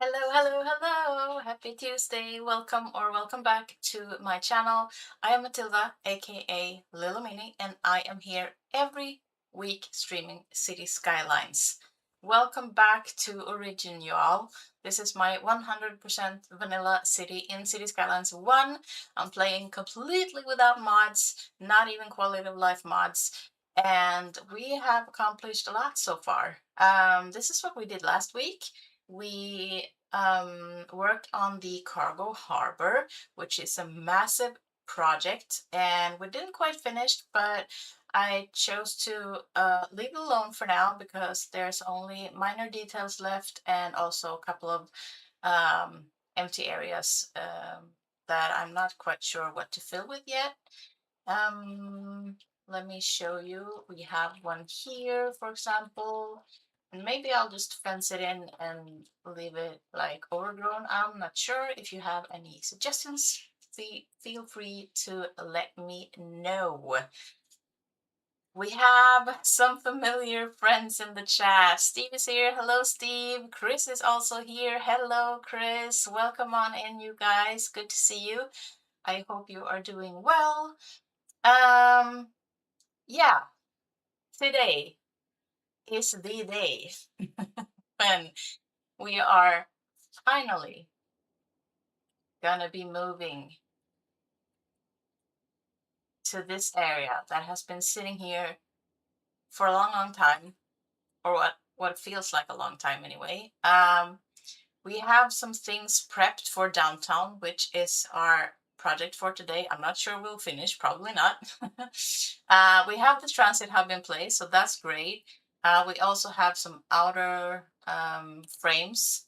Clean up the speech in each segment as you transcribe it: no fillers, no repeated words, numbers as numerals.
Hello, hello, hello. Happy Tuesday. Welcome or welcome back to my channel. I am Matilda, aka LilloMini, and I am here every week streaming City Skylines. Welcome back to Origin, y'all. This is my 100% vanilla city in City Skylines 1. I'm playing completely without mods, not even quality of life mods, and we have accomplished a lot so far. This is what we did last week. We worked on the cargo harbor, which is a massive project, and we didn't quite finish, but I chose to leave it alone for now because there's only minor details left and also a couple of empty areas that I'm not quite sure what to fill with yet. Um, Let me show you. We have one here, for example. And maybe I'll just fence it in and leave it like overgrown. I'm not sure. If you have any suggestions, feel free to let me know. We have some familiar friends in the chat. Steve is here. Hello, Steve. Chris is also here. Hello, Chris. Welcome on in, you guys. Good to see you. I hope you are doing well. Um, yeah, today is the day when we are finally gonna be moving to this area that has been sitting here for a long, long time, or what feels like a long time anyway. We have some things prepped for downtown, which is our project for today. I'm not sure we'll finish, probably not. We have the transit hub in place, so that's great. We also have some outer frames.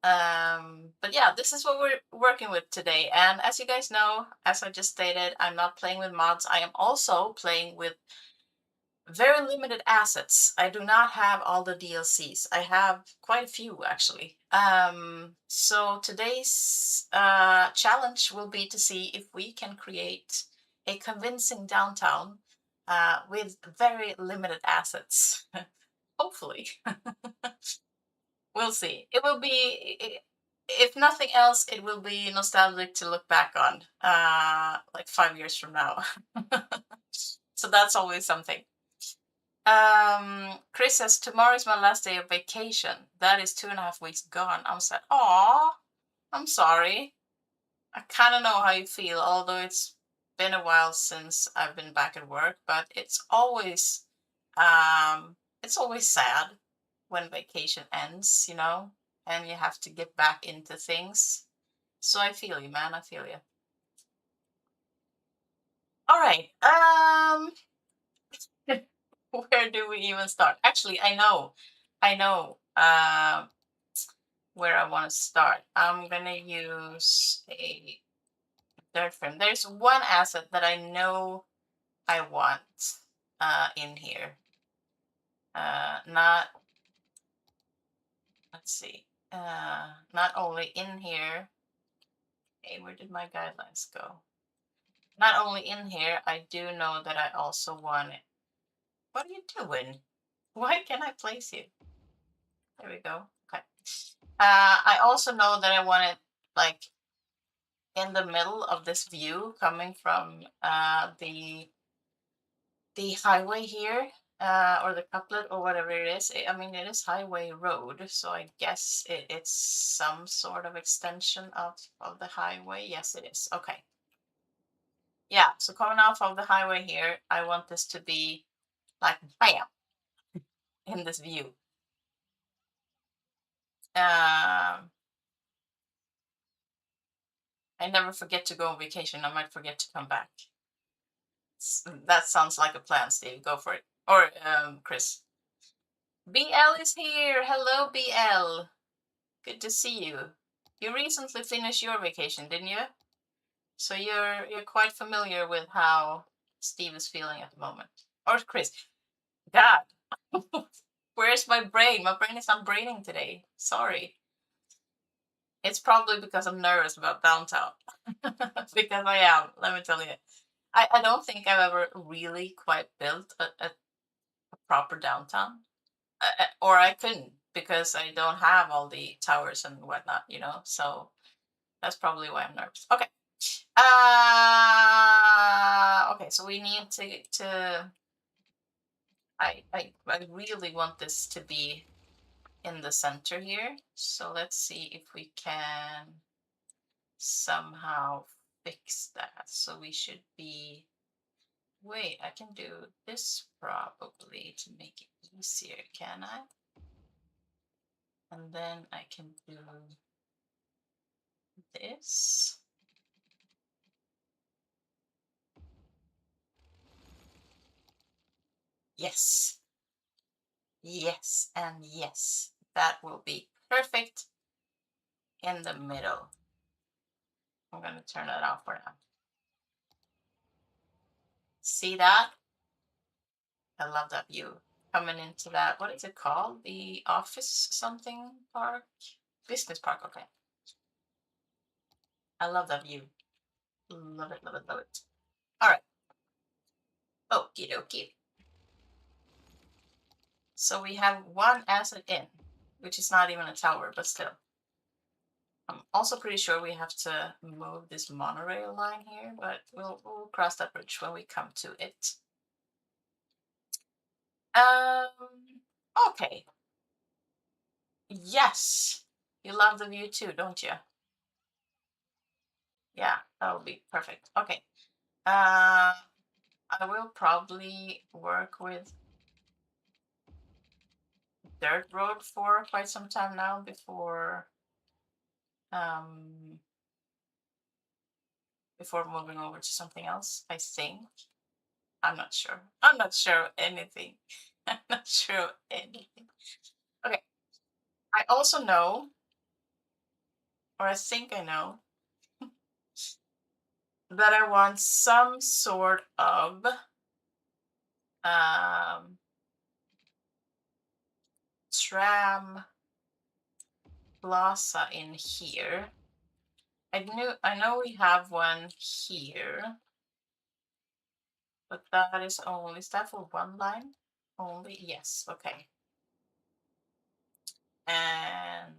But yeah, this is what we're working with today. And as you guys know, as I just stated, I'm not playing with mods. I am also playing with very limited assets. I do not have all the DLCs. I have quite a few actually. So today's challenge will be to see if we can create a convincing downtown with very limited assets. Hopefully. We'll see. It will be, if nothing else, it will be nostalgic to look back on, like 5 years from now. So that's always something. Chris says tomorrow is my last day of vacation. That is 2.5 weeks gone. I'm sad. Aw, I'm sorry. I kind of know how you feel, although it's been a while since I've been back at work. But it's always sad when vacation ends, and you have to get back into things. So I feel you, man. I feel you. All right. Where do we even start? Actually, I know where I want to start. I'm gonna use a dirt frame. There's one asset that I know I want in here. Not, let's see. Not only in here. Hey, where did my guidelines go? Not only in here, I do know that I also want it. What are you doing? Why can't I place you? There we go. Okay. I also know that I want it like in the middle of this view coming from the highway here, or the couplet or whatever it is. I mean, it is highway road, so I guess it's some sort of extension of the highway. Yes, it is. Okay. Yeah, so coming off of the highway here, I want this to be like bam in this view. Um, I never forget to go on vacation. I might forget to come back. That sounds like a plan, Steve. Go for it. Or Chris. BL is here. Hello, BL. Good to see you. You recently finished your vacation, didn't you? So you're quite familiar with how Steve is feeling at the moment. Or Chris. God. Where's my brain? My brain is not braining today. Sorry. It's probably because I'm nervous about downtown. Because I am, let me tell you. I don't think I've ever really quite built a proper downtown. Or I couldn't because I don't have all the towers and whatnot, you know. So that's probably why I'm nervous. Okay. Okay, so we need to I really want this to be in the center here. So let's see if we can somehow fix that. So we should be, wait, I can do this probably to make it easier, can I? And then I can do this. Yes. Yes, and yes. That will be perfect in the middle. I'm going to turn it off for now. See that? I love that view. Coming into that, what is it called? The office something park? Business park, okay. I love that view. Love it, love it, love it. All right. Okie dokie. So we have one asset in, which is not even a tower, but still. I'm also pretty sure we have to move this monorail line here, but we'll cross that bridge when we come to it. Okay. Yes. You love the view too, don't you? Yeah, that'll be perfect. Okay. I will probably work with dirt road for quite some time now um before moving over to something else, I think. I'm not sure. I'm not sure of anything. I'm not sure of anything. Okay. I also know, or I think I know, that I want some sort of tram plaza in here. I know we have one here, but that is only, is that for one line? Only, yes, okay. And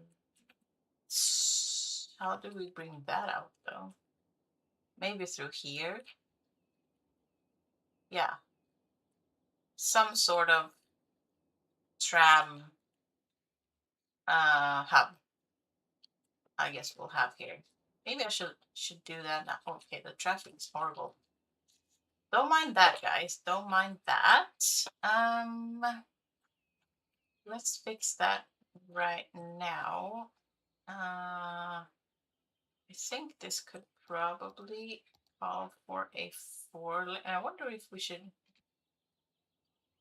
how do we bring that out though? Maybe through here? Yeah. Some sort of tram hub, I guess we'll have here. Maybe I should do that now. Okay, the traffic is horrible. Don't mind that, guys. Don't mind that. Let's fix that right now. I think this could probably call for a 4-lane. I wonder if we should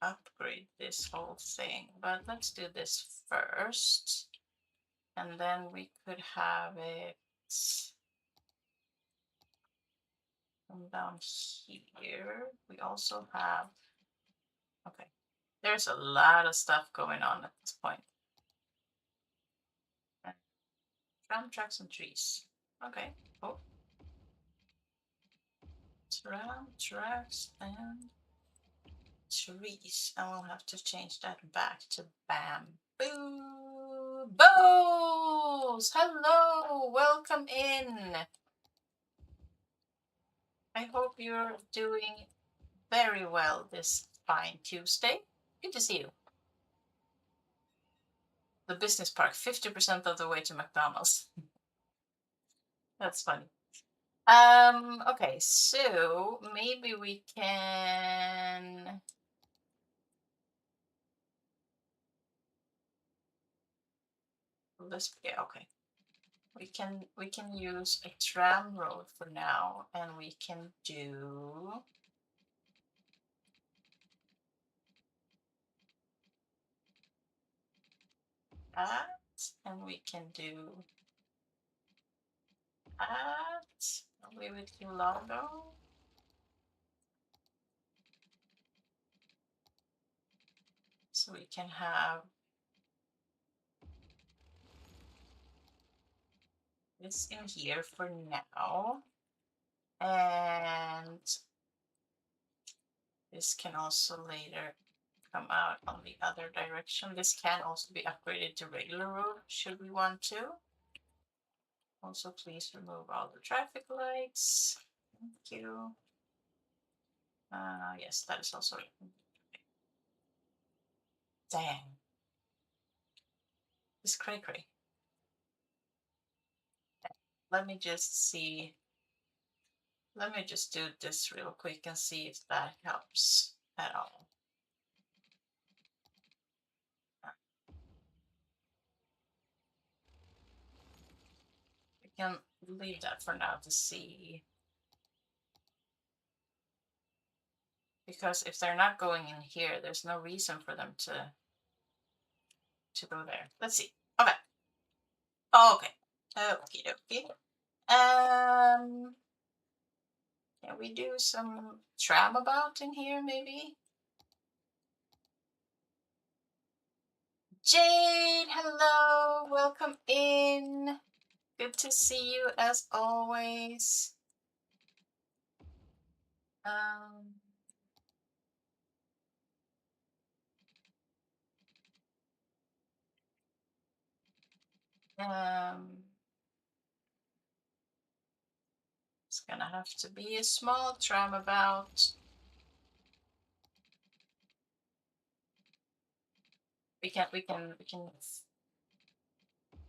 upgrade this whole thing, but let's do this first. And then we could have it come down here. We also have, okay, there's a lot of stuff going on at this point. Tram tracks and trees. Okay, cool. Tram tracks and trees. I will have to change that back to bamboo. Bows! Hello! Welcome in! I hope you're doing very well this fine Tuesday. Good to see you. The business park, 50% of the way to McDonald's. That's funny. Okay, so maybe we can. Yeah, okay. We can use a tram road for now, and we can do that, and we can do that, probably with Gelato. So we can have this in here for now, and this can also later come out on the other direction. This can also be upgraded to regular road should we want to. Also, please remove all the traffic lights. Thank you. Yes, that is also. Dang. It's cray cray. Let me just see. Let me just do this real quick and see if that helps at all. We can leave that for now to see. Because if they're not going in here, there's no reason for them to go there. Let's see. Okay. Okay. Okie dokie. Can we do some tram about in here, maybe? Jade, hello, welcome in. Good to see you as always. It's gonna have to be a small tram about. We can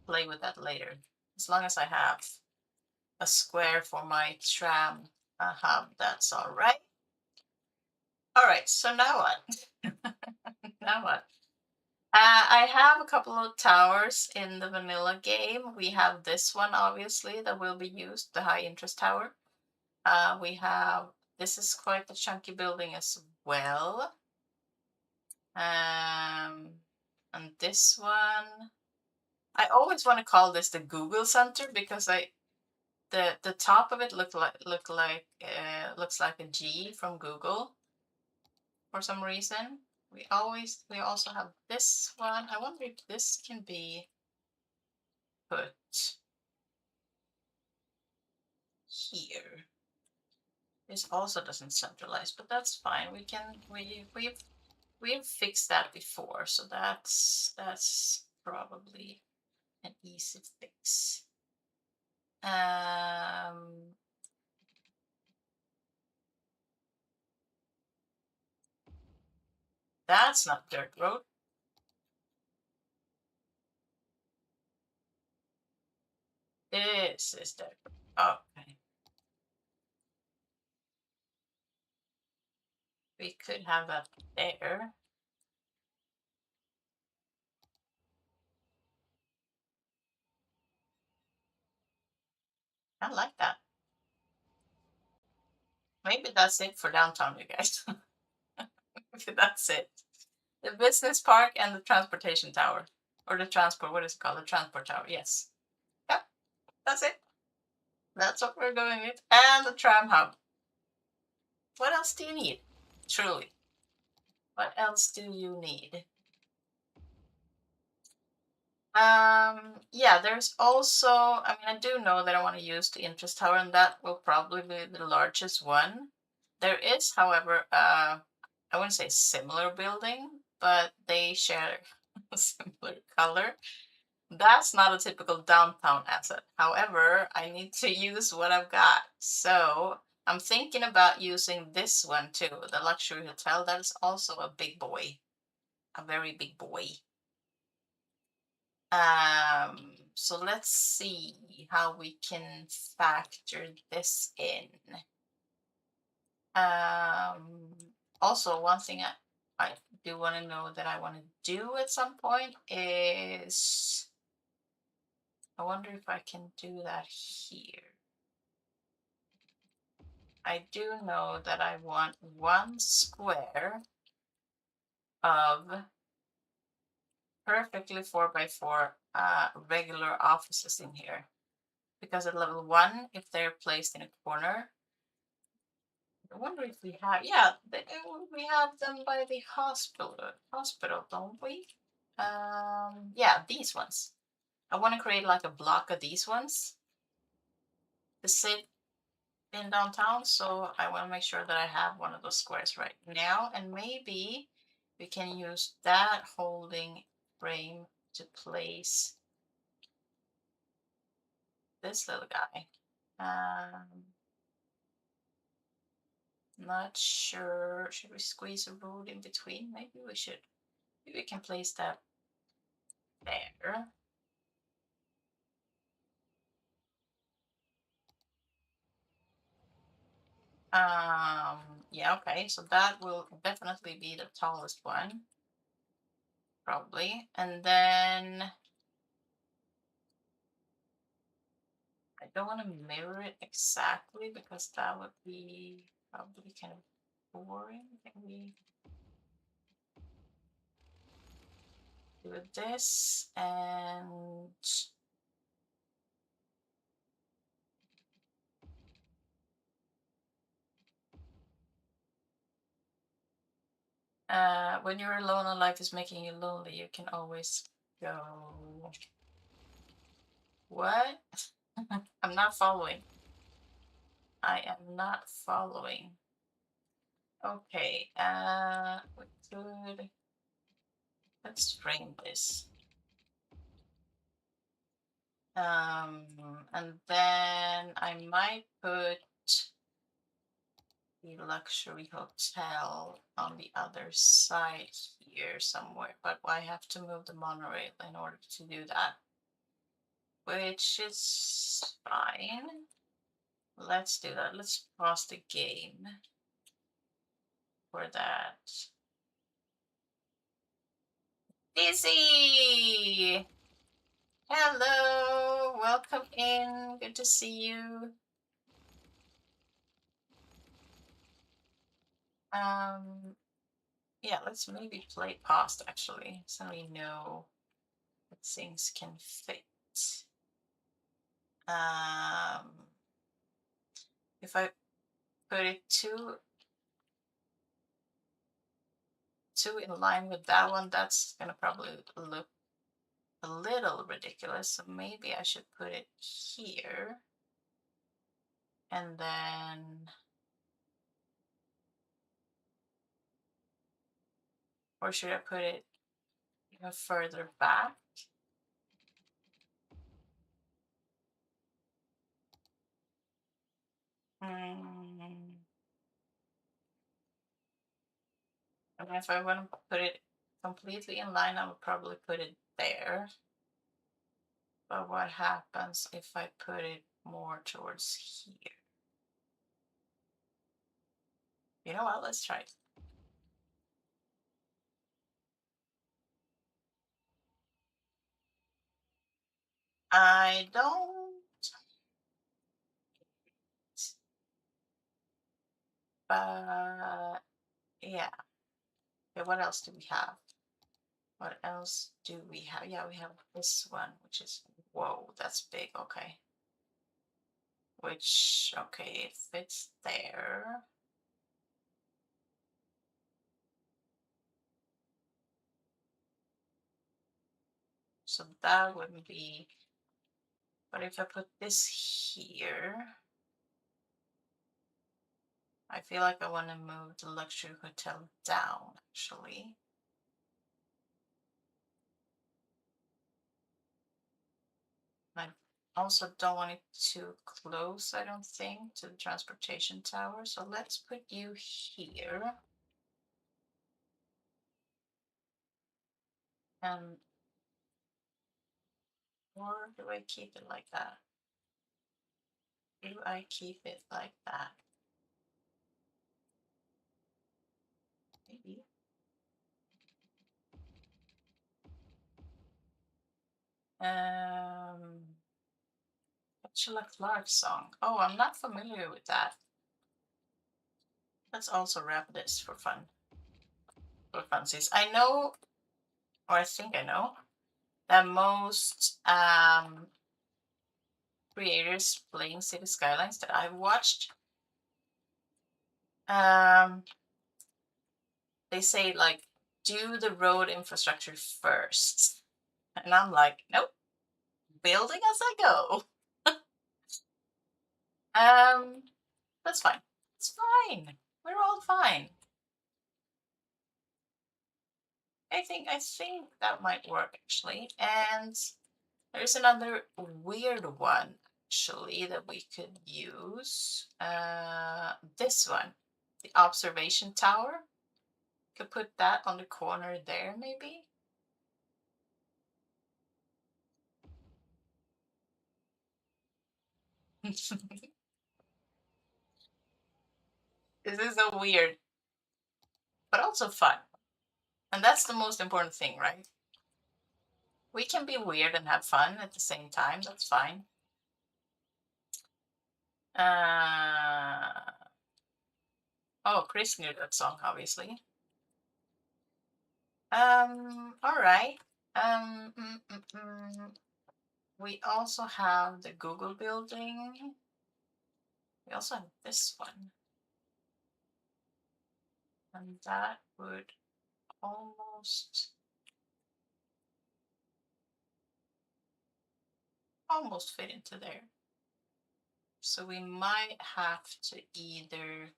play with that later. As long as I have a square for my tram hub, that's all right. All right, so now what? Now what? I have a couple of towers in the vanilla game. We have this one, obviously, that will be used, the high interest tower. We have, this is quite a chunky building as well. And this one, I always want to call this the Google Center because the top of it looks like a G from Google for some reason. We also have this one. I wonder if this can be put here. This also doesn't centralize, but that's fine. We've fixed that before, so that's probably an easy fix. That's not dirt road. This is dirt road. Okay. We could have that there. I like that. Maybe that's it for downtown, you guys. Maybe that's it. The business park and the transportation tower. Or the transport, what is it called? The transport tower, yes. Yep, that's it. That's what we're going with. And the tram hub. What else do you need? Truly. What else do you need? Yeah, there's also, I mean, I do know that I want to use the interest tower, and that will probably be the largest one. There is, however, I wouldn't say similar building, but they share a similar color. That's not a typical downtown asset. However, I need to use what I've got. So I'm thinking about using this one too, the luxury hotel. That is also a big boy, a very big boy. So let's see how we can factor this in. Also, one thing I do want to know that I want to do at some point is, I wonder if I can do that here. I do know that I want 1 square of perfectly 4x4 regular offices in here. Because at level 1, if they're placed in a corner, I wonder if we have, yeah, we have them by the hospital, don't we? Yeah, these ones. I want to create like a block of these ones to sit in downtown, so I want to make sure that I have one of those squares right now, and maybe we can use that holding frame to place this little guy. Not sure. Should we squeeze a road in between? Maybe we should. Maybe we can place that there. Yeah, okay, so that will definitely be the tallest one, probably. And then I don't want to mirror it exactly because that would be probably kind of boring. Can we do this and when you're alone and life is making you lonely, you can always go. What? I'm not following. I am not following. Okay, we could, let's frame this. And then I might put the luxury hotel on the other side here somewhere, but I have to move the monorail in order to do that, which is fine. Let's do that. Let's pause the game for that. Dizzy! Hello! Welcome in. Good to see you. Yeah, let's maybe play past actually, so we know that things can fit. If I put it too in line with that one, that's gonna probably look a little ridiculous. So maybe I should put it here, and then, or should I put it even further back? And if I want to put it completely in line, I would probably put it there. But what happens if I put it more towards here? You know what? Let's try it. I don't. But yeah. Okay, what else do we have? What else do we have? Yeah, we have this one, which is, whoa, that's big. Okay. Which, okay, it fits there. So that wouldn't be, but if I put this here, I feel like I want to move the luxury hotel down, actually. I also don't want it too close, I don't think, to the transportation tower. So let's put you here. And, or do I keep it like that? Do I keep it like that? Maybe. Petula Clark song. Oh, I'm not familiar with that. Let's also wrap this for fun. For funsies. I know, or I think I know, that most creators playing City Skylines that I've watched, they say like, do the road infrastructure first. And I'm like, nope, building as I go. That's fine. It's fine. We're all fine. I think that might work actually. And there's another weird one actually that we could use. This one, the observation tower. Could put that on the corner there, maybe. This is so weird, but also fun. And that's the most important thing, right? We can be weird and have fun at the same time. That's fine. Oh, Chris knew that song, obviously. All right. Um, mm, mm, mm. We also have the Google building. We also have this one. And that would almost fit into there. So we might have to either,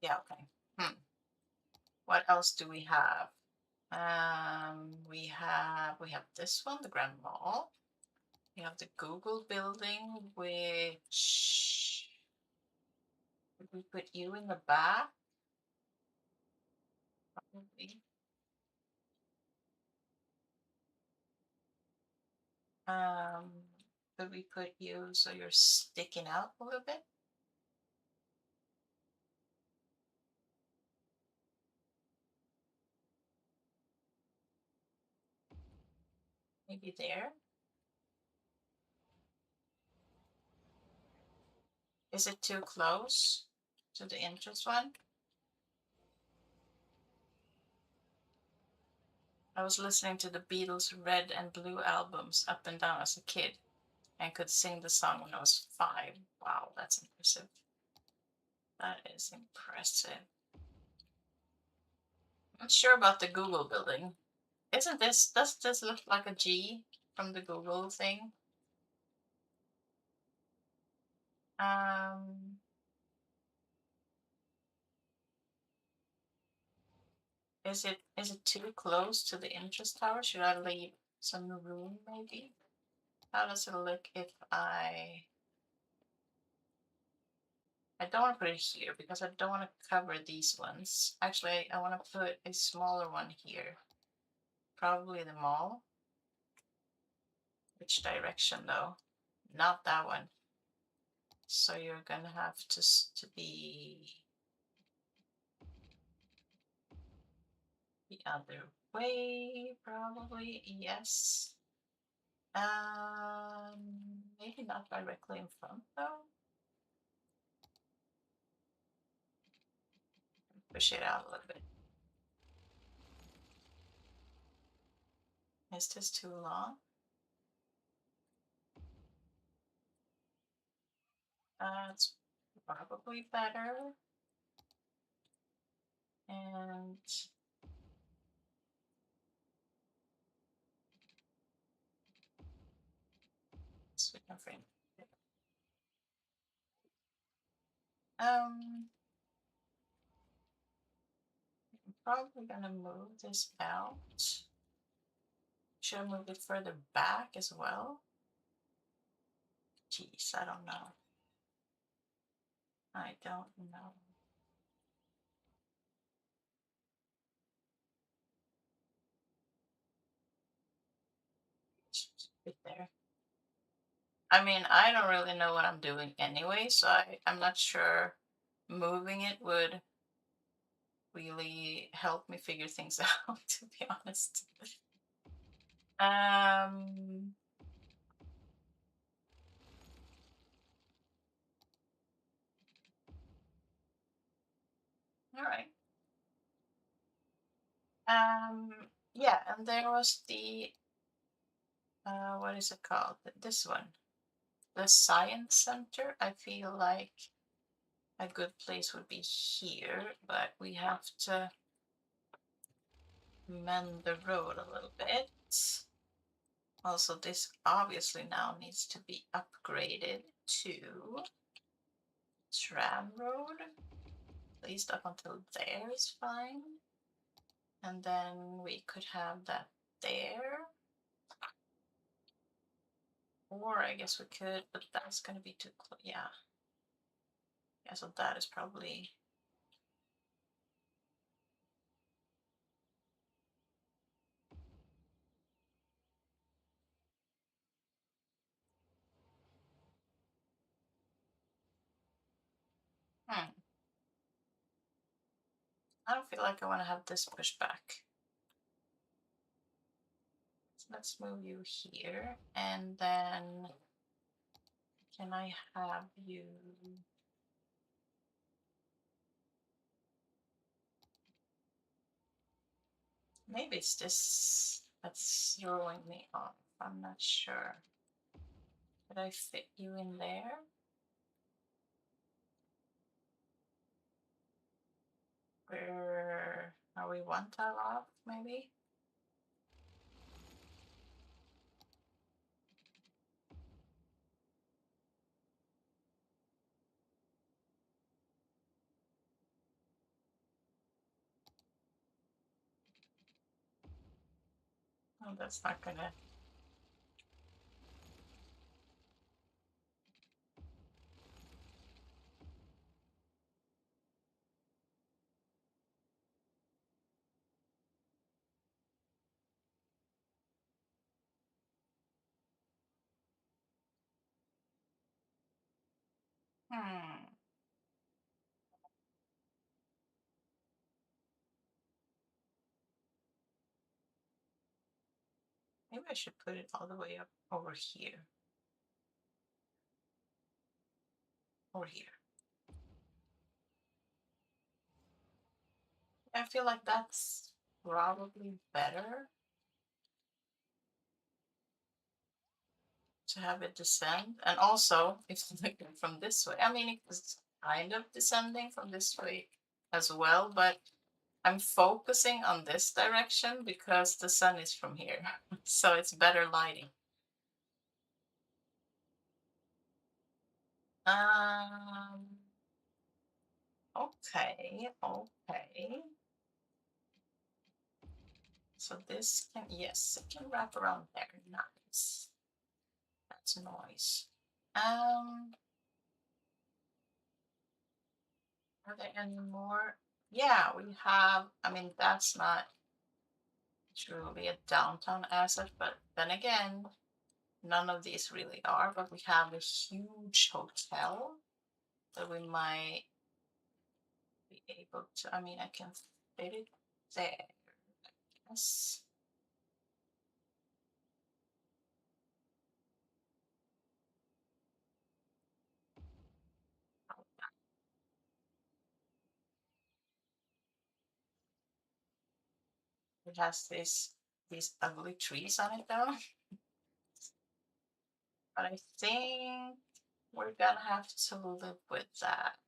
yeah, okay. What else do we have? We have this one, the Grand Mall. We have the Google building, which we put you in the back, probably. Could we put you so you're sticking out a little bit? Maybe there. Is it too close to the entrance one? I was listening to the Beatles' Red and Blue albums up and down as a kid and could sing the song when I was 5. Wow, that's impressive. That is impressive. I'm not sure about the Google building. Does this look like a G from the Google thing? Um, is it too close to the entrance tower? Should I leave some room maybe? How does it look if I don't want to put it here because I don't want to cover these ones. Actually, I want to put a smaller one here. Probably the mall. Which direction though? Not that one. So you're gonna have to be the other way, probably. Yes. Maybe not directly in front though. Push it out a little bit. Is this too long? That's probably better. And switch my frame. I'm probably gonna move this out. Should I move it further back as well? Geez, I don't know. I don't know. Right there. I mean, I don't really know what I'm doing anyway, so I'm not sure moving it would really help me figure things out, to be honest. Um, all right. Yeah, and there was the what is it called? This one, the Science Center. I feel like a good place would be here, but we have to mend the road a little bit. Also, this obviously now needs to be upgraded to tram road. least up until there is fine. And then we could have that there. Or I guess we could, but that's gonna be too close. Yeah. Yeah, so that is probably. I don't feel like I want to have this pushed back. So let's move you here, and then can I have you? Maybe it's this that's throwing me off. I'm not sure. Did I fit you in there? Where are we one tile off, maybe? Oh, that's not gonna. Maybe I should put it all the way up over here. Over here. I feel like that's probably better to have it descend. And also, if looking from this way, I mean, it's kind of descending from this way as well, but I'm focusing on this direction because the sun is from here. So it's better lighting. Okay, okay. So this can, yes, it can wrap around there. Nice. That's noise. Are there any more? Yeah, we have, I mean, that's not truly a downtown asset, but then again, none of these really are, but we have a huge hotel that we might be able to, I mean, I can fit it there, I guess. It has these ugly trees on it though. But I think we're gonna have to live with that.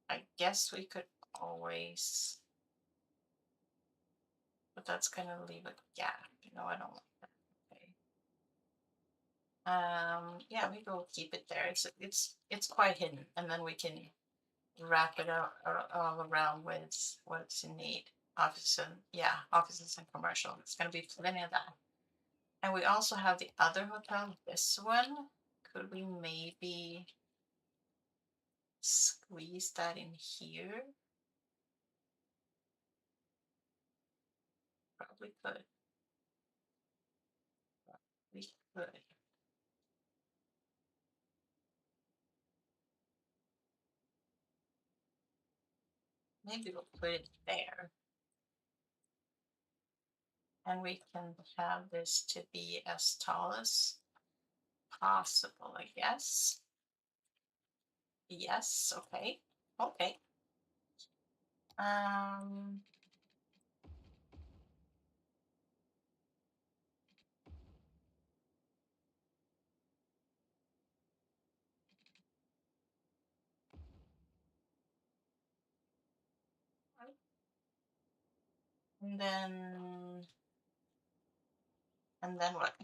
I guess we could always, but that's gonna leave a gap. You know, I don't like that. Okay. Yeah, maybe we'll keep it there. It's quite hidden, and then we can wrap it all around with what's in need. Offices and yeah, offices and commercial. It's gonna be plenty of that. And we also have the other hotel, this one. Could we maybe squeeze that in here? Probably could. We could. Maybe we'll put it there. And we can have this to be as tall as possible, I guess. Yes, okay. Okay. Um, and then what?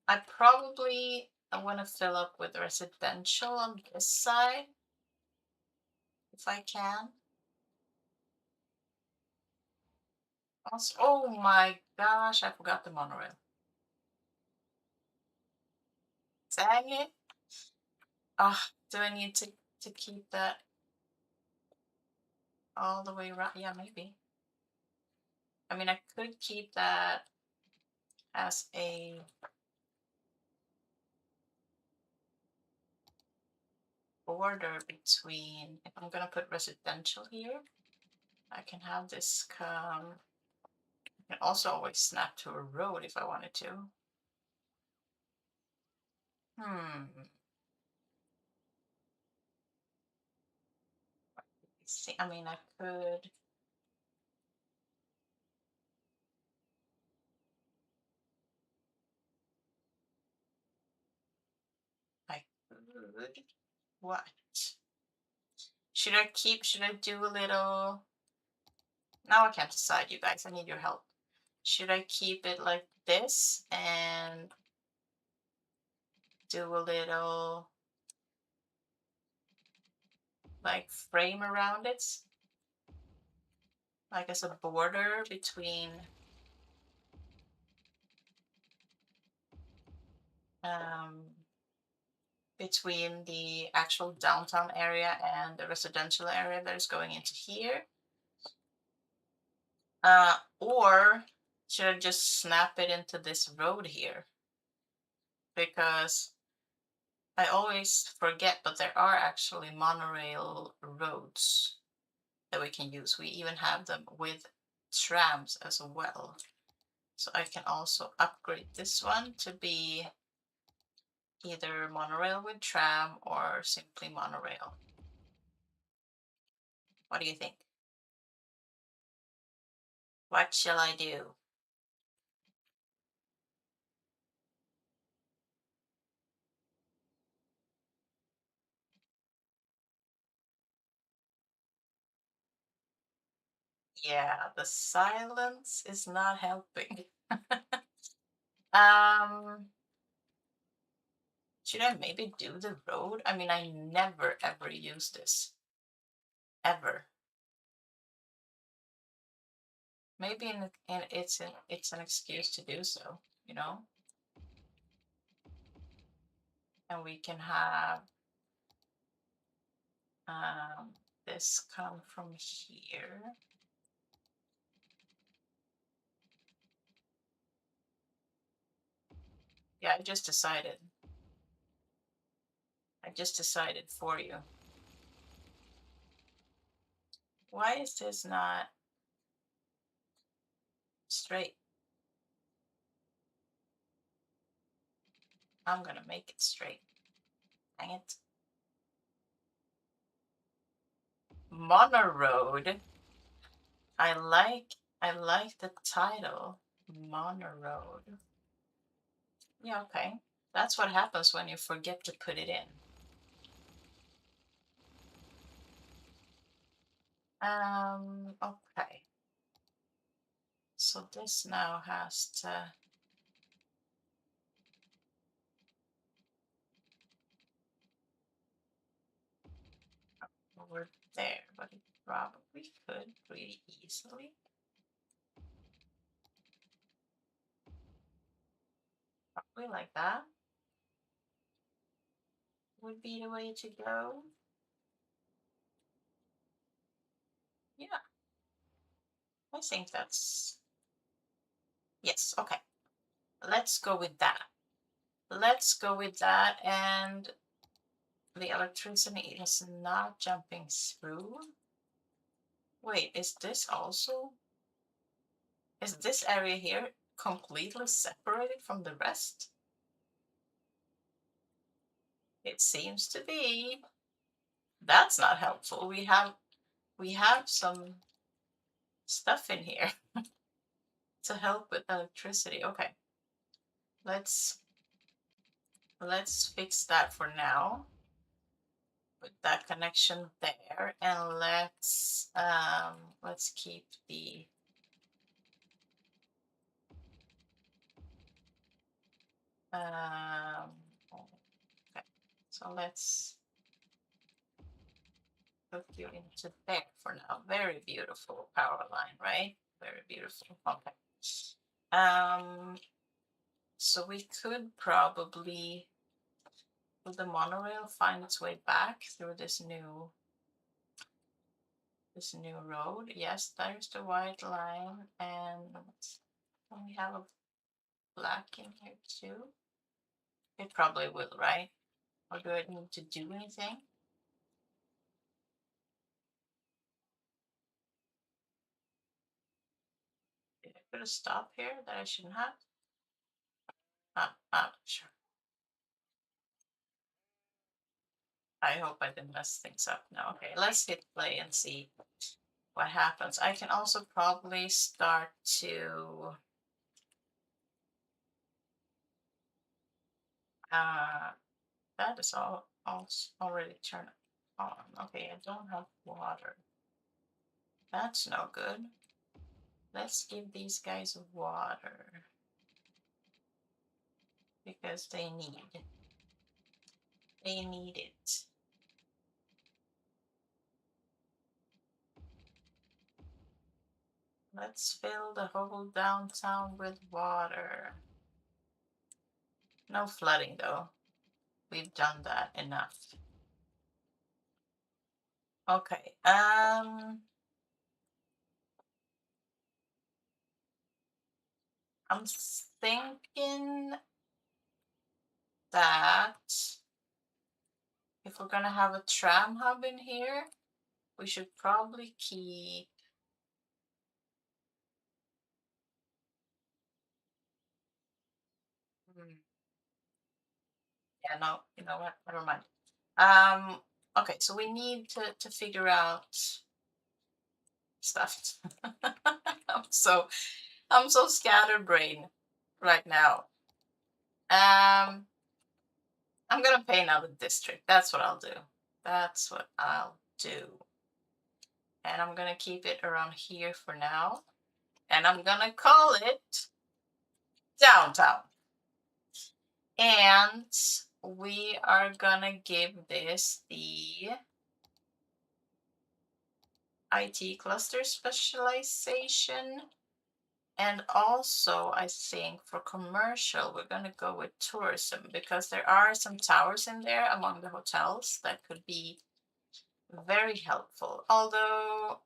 I probably I want to fill up with residential on this side, if I can. Also, oh my gosh, I forgot the monorail. Dang it. Ah, do I need to keep that all the way around? Yeah, maybe. I mean, I could keep that as a border between, if I'm gonna put residential here, I can have this come, I can also always snap to a road if I wanted to. See, I mean, I could, I could, what? Should I do a little, now I can't decide, you guys, I need your help. Should I keep it like this and do a little like frame around it? Like as a border between the actual downtown area and the residential area that is going into here. Or should I just snap it into this road here? Because I always forget, but there are actually monorail roads that we can use. We even have them with trams as well. So I can also upgrade this one to be either monorail with tram or simply monorail. What do you think? What shall I do? Yeah, the silence is not helping. Um, should I maybe do the road? I mean, I never ever use this. Ever. Maybe it's an excuse to do so, you know? And we can have this come from here. Yeah, I just decided. I just decided for you. Why is this not straight? I'm gonna make it straight. Dang it. Monorail. I like the title. Monorail. Yeah, okay. That's what happens when you forget to put it in. Okay. So this now has to over there, but it probably could pretty easily. Probably like that would be the way to go. Yeah, I think that's, yes, okay. Let's go with that. Let's go with that, and the electricity is not jumping through. Wait, is this also, is this area here completely separated from the rest? It seems to be. That's not helpful. We have some stuff in here to help with electricity. Okay. Let's fix that for now. Put that connection there, and let's keep the um So let's put you into there for now. Very beautiful power line, right? Very beautiful. Okay. So we could probably, will the monorail find its way back through this new road? Yes, there's the white line, and we have a black in here too. It probably will, right? Or do I need to do anything? Did I put a stop here that I shouldn't have? Sure. I hope I didn't mess things up. No, okay, let's hit play and see what happens. I can also probably start to that is all already turned on. Okay, I don't have water. That's no good. Let's give these guys water because they need it. Let's fill the whole downtown with water. No flooding though. We've done that enough. Okay. I'm thinking that if we're gonna have a tram hub in here, we should probably keep yeah, no, you know what? Never mind. Okay, so we need to figure out stuff. I'm so scatterbrained right now. I'm gonna pay another district. That's what I'll do. That's what I'll do. And I'm gonna keep it around here for now. And I'm gonna call it downtown. And we are gonna give this the IT cluster specialization. And also, I think for commercial, we're gonna go with tourism because there are some towers in there among the hotels that could be very helpful. Although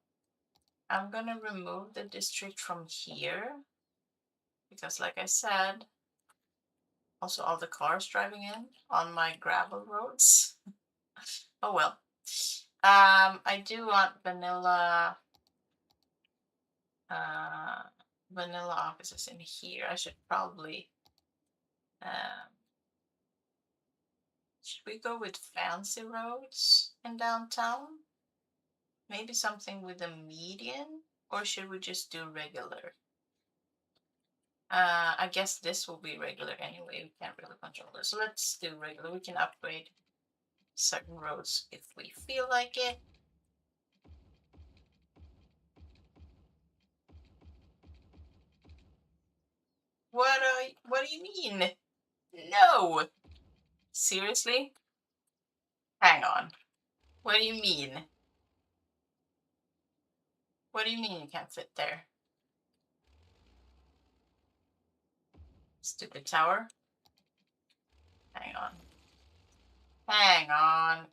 I'm gonna remove the district from here because like I said, also all the cars driving in on my gravel roads. Oh well. I do want vanilla offices in here. I should probably should we go with fancy roads in downtown? Maybe something with a median, or should we just do regular? I guess this will be regular anyway. We can't really control this. So let's do regular. We can upgrade certain roads if we feel like it. What do you mean? No. Seriously? Hang on. What do you mean? What do you mean you can't fit there? Stupid tower. Hang on. Hang on.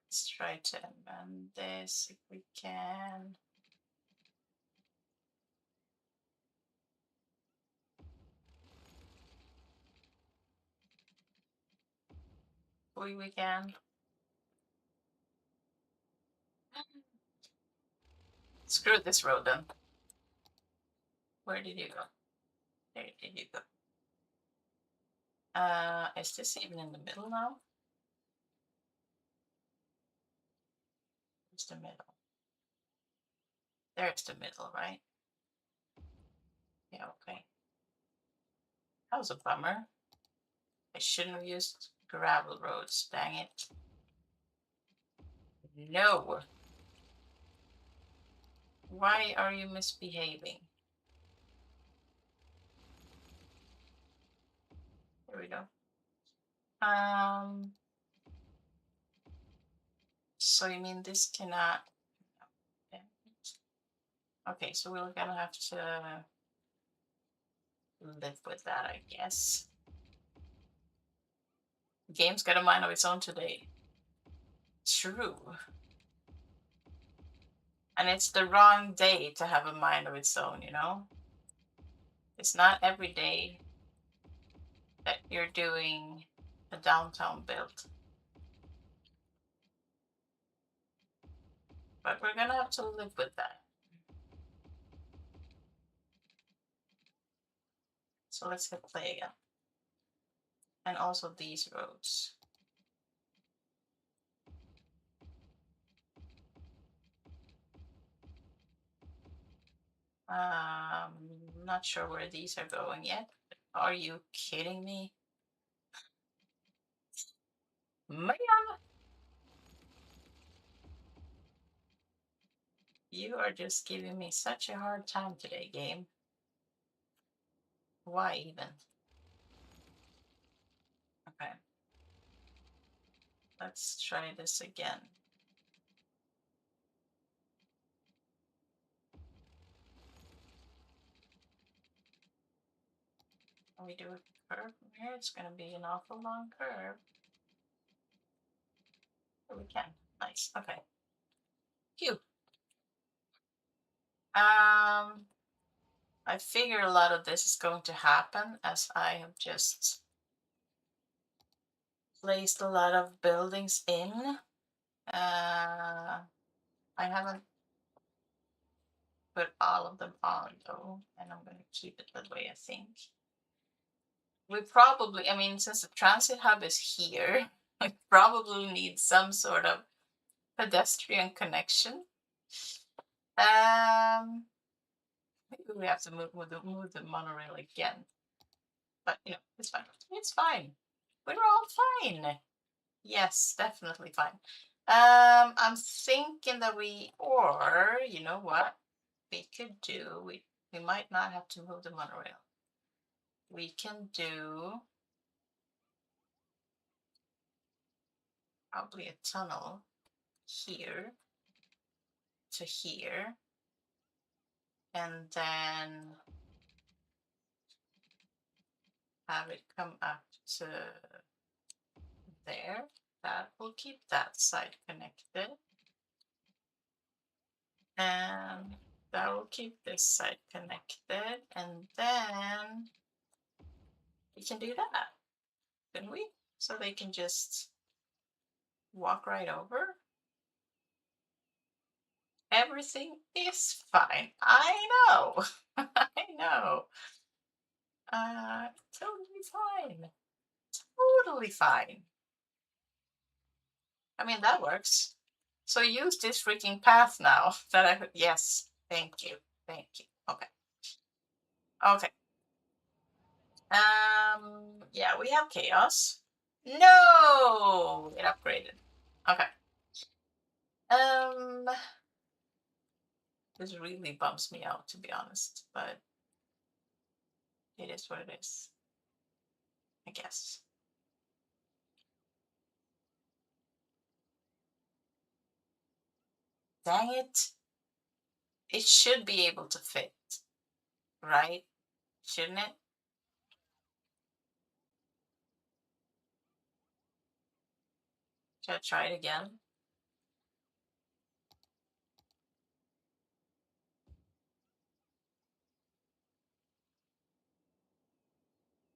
Let's try to amend this if we can. We can. Screw this road then. Where did you go? There did you go. Is this even in the middle now? Where's the middle? There's the middle, right? Yeah, okay. That was a bummer. I shouldn't have used gravel roads, dang it. No. Why are you misbehaving? go. So you mean this cannot? Okay, so we're gonna have to live with that, I guess. The game's got a mind of its own today. True. And it's the wrong day to have a mind of its own, you know? It's not every day that you're doing a downtown build. But we're gonna have to live with that. So let's hit play again. And also these roads. Not sure where these are going yet. Are you kidding me? Man! You are just giving me such a hard time today, game. Why even? Okay. Let's try this again. When we do a curve from here, it's gonna be an awful long curve. But we can. Nice. Okay. Phew. I figure a lot of this is going to happen as I have just placed a lot of buildings in. I haven't put all of them on though, and I'm going to keep it that way, I think. We probably, I mean, since the transit hub is here, we probably need some sort of pedestrian connection. Maybe we have to move the monorail again. But, you know, it's fine. It's fine. We're all fine. Yes, definitely fine. I'm thinking that or you know what we could do? We might not have to move the monorail. We can do probably a tunnel here to here, and then have it come up to there. That will keep that side connected. And that will keep this side connected. And then we can do that, can we? So they can just walk right over. Everything is fine. I know. I know. Totally fine. Totally fine. I mean, that works. So use this freaking path now that I, yes, thank you. Thank you. Okay. Okay. Yeah, we have chaos. No, it upgraded. Okay. This really bums me out, to be honest, but it is what it is, I guess. Dang it. It should be able to fit, right? Shouldn't it? Should I try it again?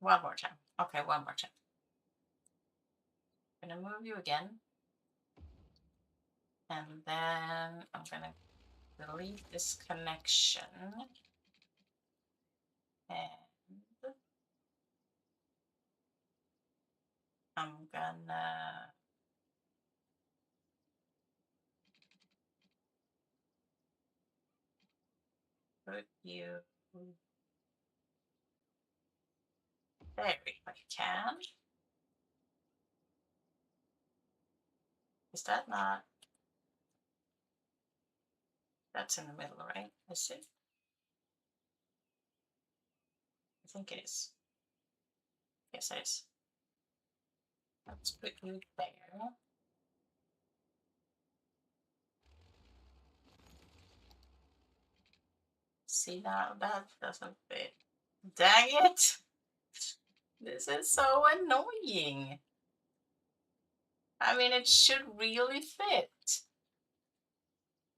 One more time. Okay, one more time. I'm gonna move you again. And then I'm gonna delete this connection. And I'm gonna put you there if I can. Is that not? That's in the middle, right? Is it? I think it is. Yes, it is. Let's put you there. See, now that doesn't fit. Dang it! This is so annoying. I mean, it should really fit.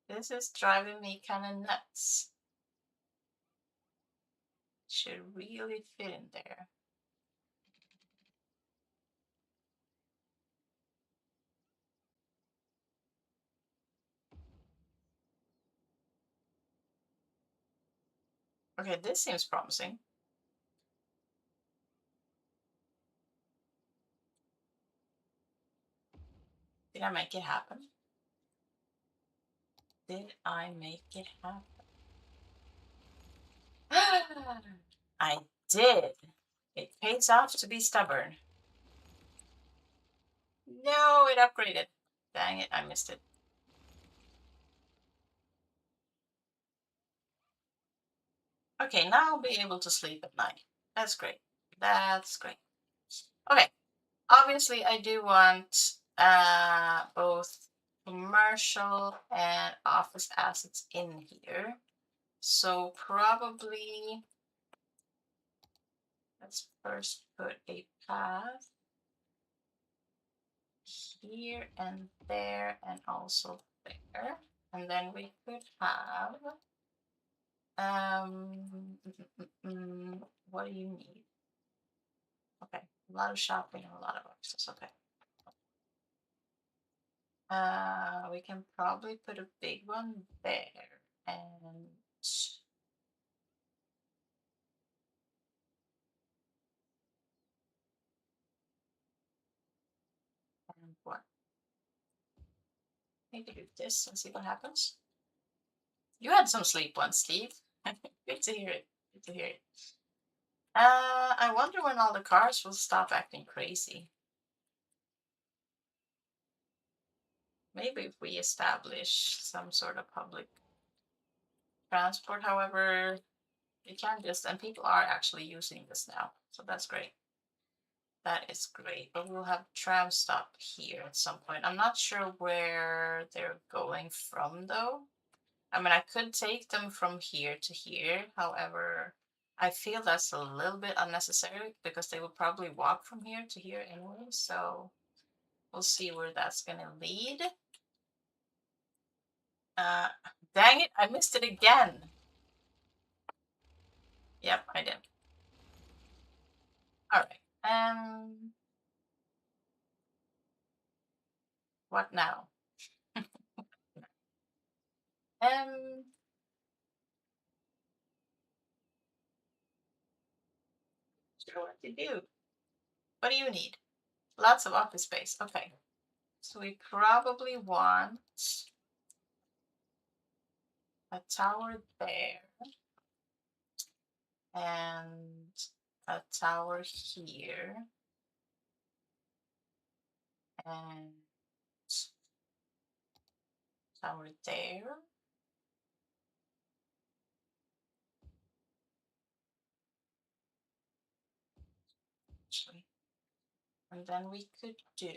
This is driving me kind of nuts. It should really fit in there. Okay, this seems promising. Did I make it happen? Did I make it happen? I did. It pays off to be stubborn. No, it upgraded. Dang it, I missed it. Okay, now I'll be able to sleep at night. That's great. That's great. Okay, obviously I do want both commercial and office assets in here. So probably let's first put a path here and there and also there. And then we could have what do you need? Okay, a lot of shopping and a lot of boxes. Okay. We can probably put a big one there and what? Maybe do this and see what happens. You had some sleep once, Steve. Good to hear it. Good to hear it. I wonder when all the cars will stop acting crazy. Maybe if we establish some sort of public transport, however, you can just, and people are actually using this now, so that's great. That is great, but we'll have tram stop here at some point. I'm not sure where they're going from though. I mean, I could take them from here to here. However, I feel that's a little bit unnecessary because they will probably walk from here to here anyway. So we'll see where that's gonna lead. Uh, Dang it, I missed it again. Yep, I did. All right. What now? Um, sure what to do. What do you need? Lots of office space. Okay. So we probably want a tower there and a tower here and tower there. Actually. And then we could do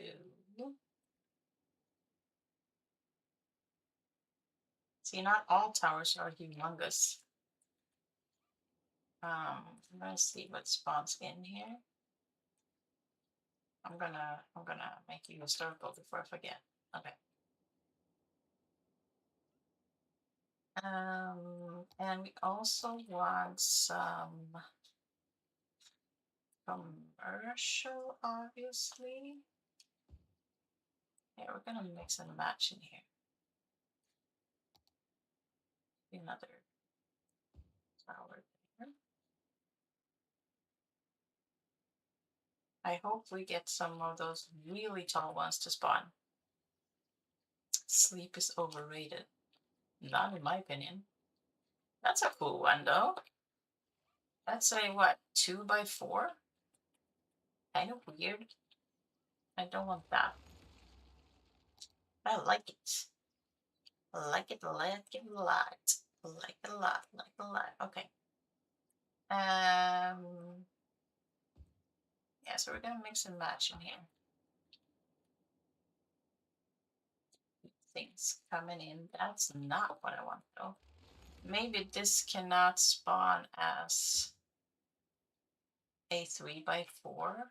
see, not all towers are humongous. I'm gonna see what spawns in here. I'm gonna make you historical before I forget. Okay. And we also want some commercial, obviously. Yeah, we're gonna mix and match in here. Another tower there. I hope we get some of those really tall ones to spawn. Sleep is overrated. Not in my opinion. That's a cool one though. That's a what, 2x4? Kind of weird. I don't want that. I like it. Like it a lot. Like it a lot. Like it a lot. Like it a lot. Okay. Yeah, so we're gonna mix and match in here. things coming in. That's not what I want though. Maybe this cannot spawn as a 3x4.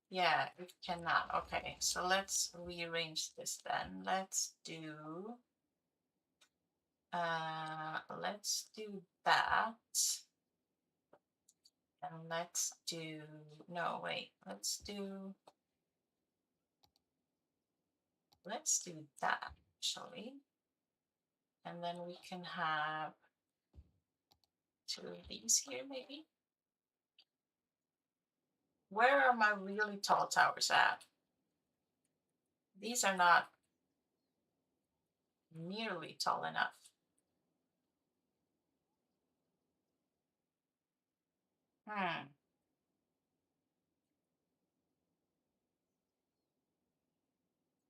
Yeah, it cannot. Okay, so let's rearrange this then. Let's do that. And let's do, no, wait, let's do that actually. And then we can have 2 of these here maybe. Where are my really tall towers at? These are not nearly tall enough. Hmm.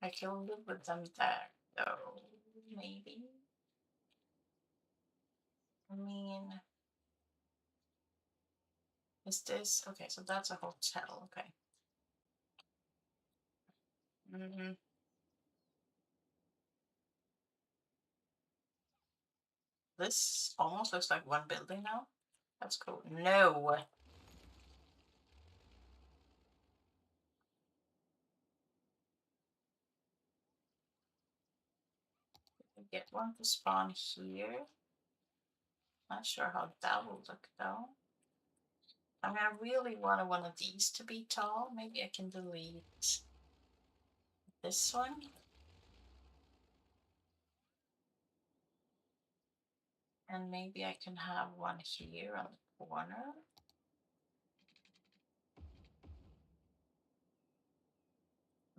I can live with them there, though. Maybe. I mean, is this okay? So that's a hotel. Okay. Mm-hmm. This almost looks like one building now. That's cool. No. Get one to spawn here. Not sure how that will look though. I mean, I really want one of these to be tall. Maybe I can delete this one. And maybe I can have one here on the corner.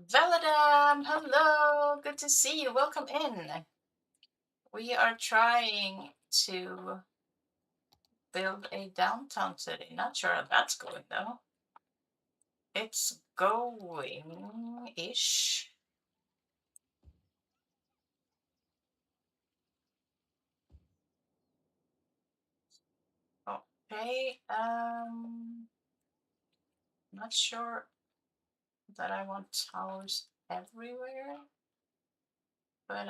Veladam, hello, good to see you. Welcome in. We are trying to build a downtown city. Not sure how that's going though. It's going-ish. Okay, not sure that I want towers everywhere, but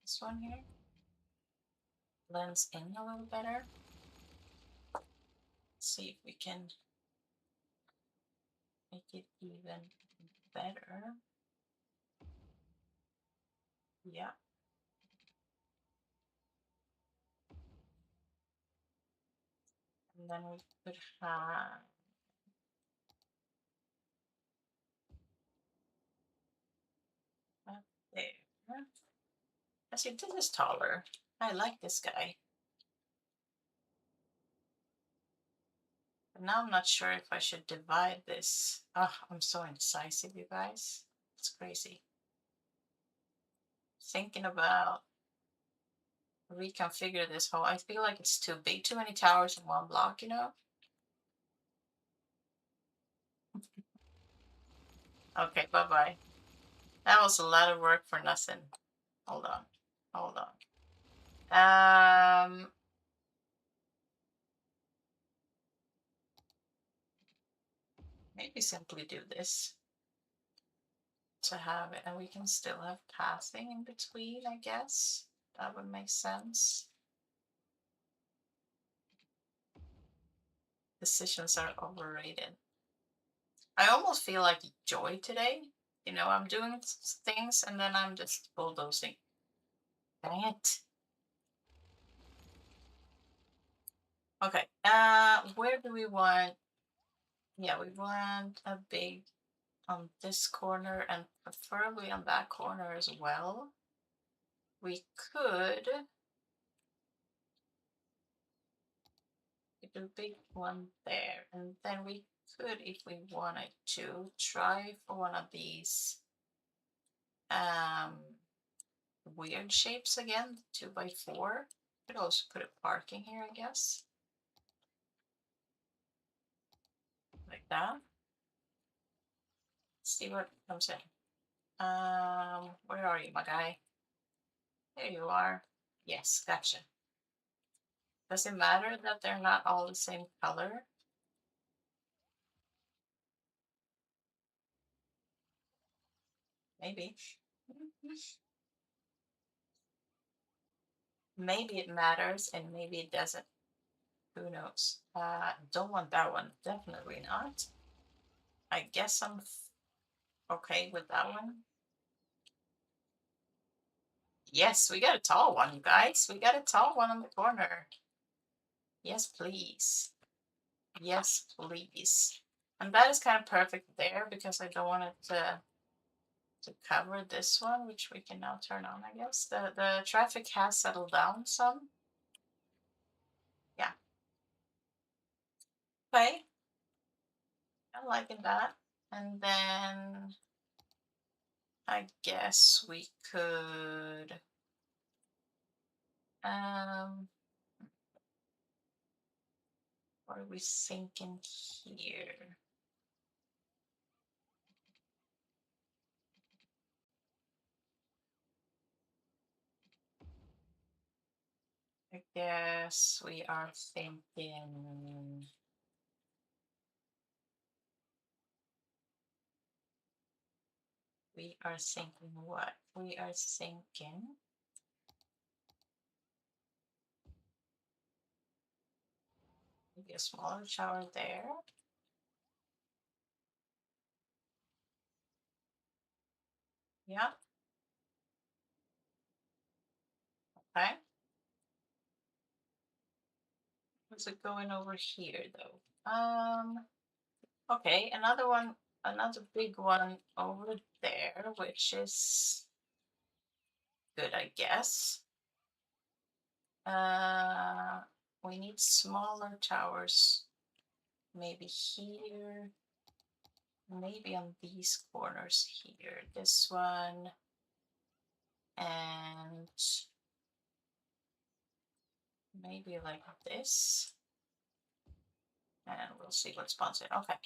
this one here blends in a little better. Let's see if we can make it even better. Yeah. And then we could have that there. I see this is taller. I like this guy. But now I'm not sure if I should divide this. Oh, I'm so indecisive, you guys. It's crazy. Thinking about reconfigure this whole, I feel like it's too big, too many towers in one block, you know? Okay, bye-bye. That was a lot of work for nothing. Hold on. Hold on. Maybe simply do this to have it, and we can still have passing in between, I guess. That would make sense. Decisions are overrated. I almost feel like Joy today. You know, I'm doing things and then I'm just bulldozing. Dang it. Okay, where do we want? Yeah, we want a big on this corner and preferably on that corner as well. We could get a big one there, and then we could, if we wanted to, try for one of these weird shapes again, 2x4. Could also put a parking here, I guess. Like that. See what comes in. Where are you, my guy? There you are. Yes, gotcha. Does it matter that they're not all the same color? Maybe. Maybe it matters and maybe it doesn't. Who knows? Don't want that one. Definitely not. I guess I'm okay with that one. Yes, we got a tall one, you guys. We got a tall one on the corner. Yes, please. Yes, please. And that is kind of perfect there because I don't want it to cover this one, which we can now turn on, I guess. The traffic has settled down some. Yeah. Okay. I'm liking that. And then I guess we could what are we thinking here? I guess we are thinking what? We are thinking maybe a smaller shower there. Yeah. Okay. How's it going over here though? Okay, another big one over there, which is good, I guess. We need smaller towers. Maybe here, maybe on these corners here. This one, and maybe like this. And we'll see what spawns in. Okay.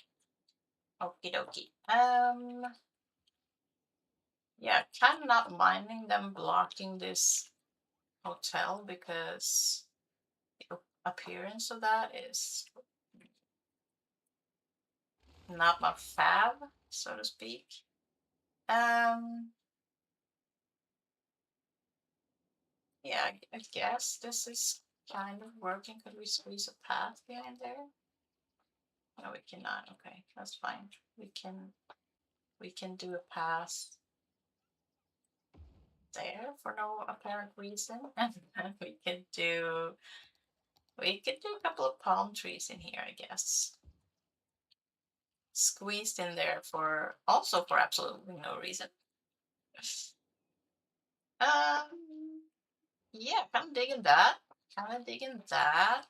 Okie dokie. Yeah, kind of not minding them blocking this hotel because the appearance of that is not my fab, so to speak. Yeah, I guess this is kind of working. Could we squeeze a path behind there? No, we cannot. Okay, that's fine. We can do a path there for no apparent reason, and then we could do a couple of palm trees in here, I guess. Squeezed in there for absolutely no reason. Yeah, kind of digging that. Kind of digging that.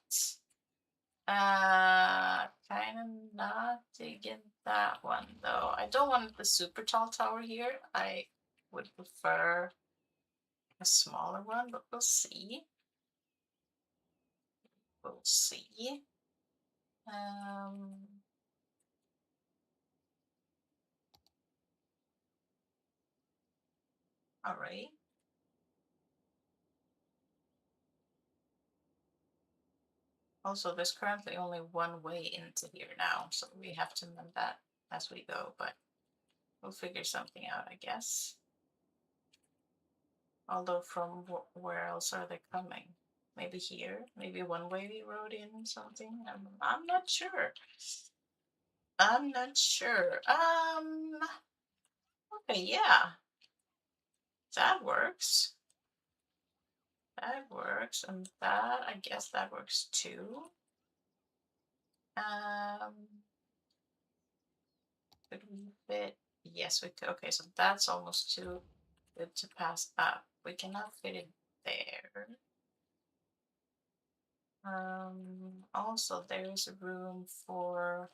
Kind of not digging that one though. I don't want the super tall tower here. I would prefer a smaller one, but we'll see. We'll see. All right. Also, there's currently only one way into here now, so we have to mend that as we go, but we'll figure something out, I guess. Although from where else are they coming? Maybe here? Maybe one way we rode in something? I'm not sure. I'm not sure. Okay, yeah. That works. That works. And that, I guess that works too. Could we fit? Yes, we could. Okay, so that's almost too good to pass up. We cannot fit it there. Also there is room for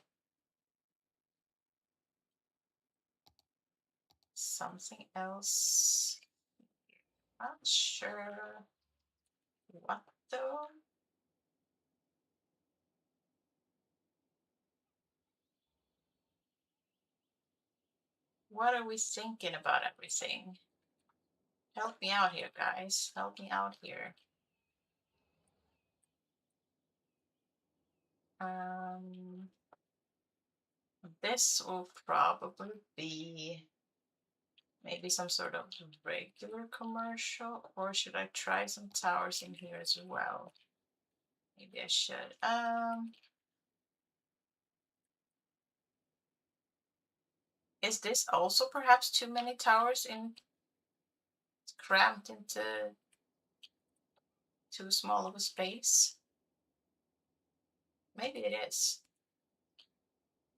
something else. Not sure what though. What are we thinking about everything? Help me out here, guys. Help me out here. This will probably be maybe some sort of regular commercial, or should I try some towers in here as well? Maybe I should. Is this also perhaps too many towers in cramped into too small of a space? Maybe it is.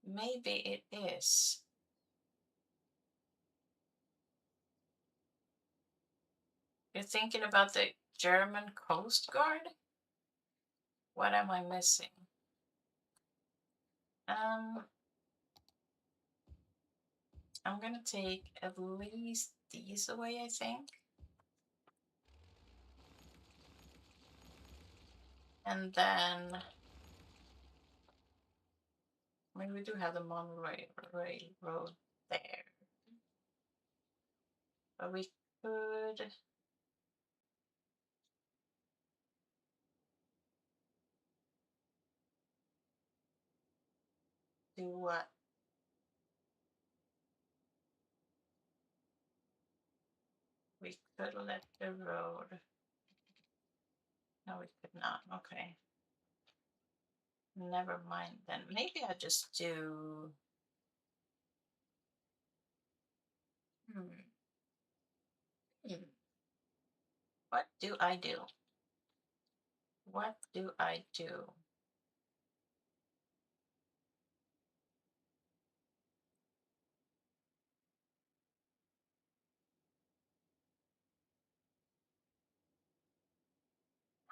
Maybe it is. You're thinking about the German Coast Guard? What am I missing? I'm gonna take at least these away, I think. And then, I mean, we do have the monorail road there. But we could do what? We could let the road. No, we could not. Okay. Never mind then. Maybe I just do. Hmm. What do I do? What do I do?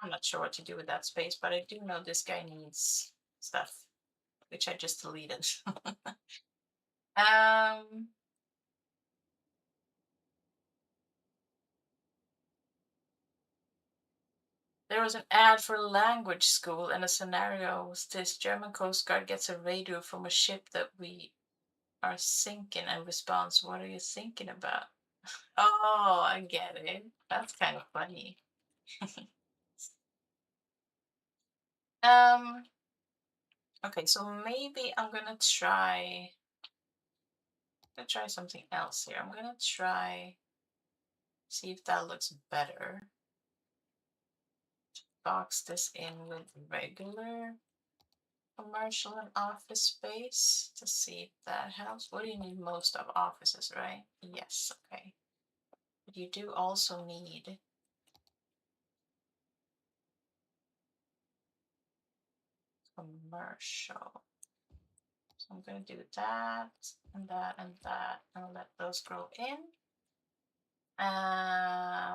I'm not sure what to do with that space, but I do know this guy needs stuff, which I just deleted. um, there was an ad for a language school, and a scenario was this: German Coast Guard gets a radio from a ship that we are sinking and responds, "What are you thinking about?" Oh, I get it. That's kind of funny. um, okay, so maybe I'm gonna try something else here. I'm gonna try see if that looks better. Box this in with regular commercial and office space to see if that helps. What do you need most of? Offices, right? Yes, okay. But you do also need commercial. So I'm going to do that and that and that and let those grow in.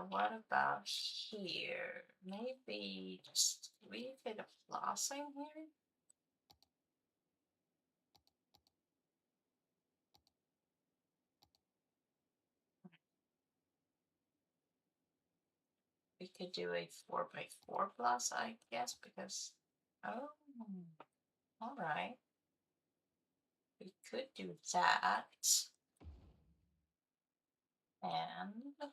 What about here? Maybe just leave it a plaza in here. We could do a 4x4 plaza, I guess, because, oh, all right. We could do that. And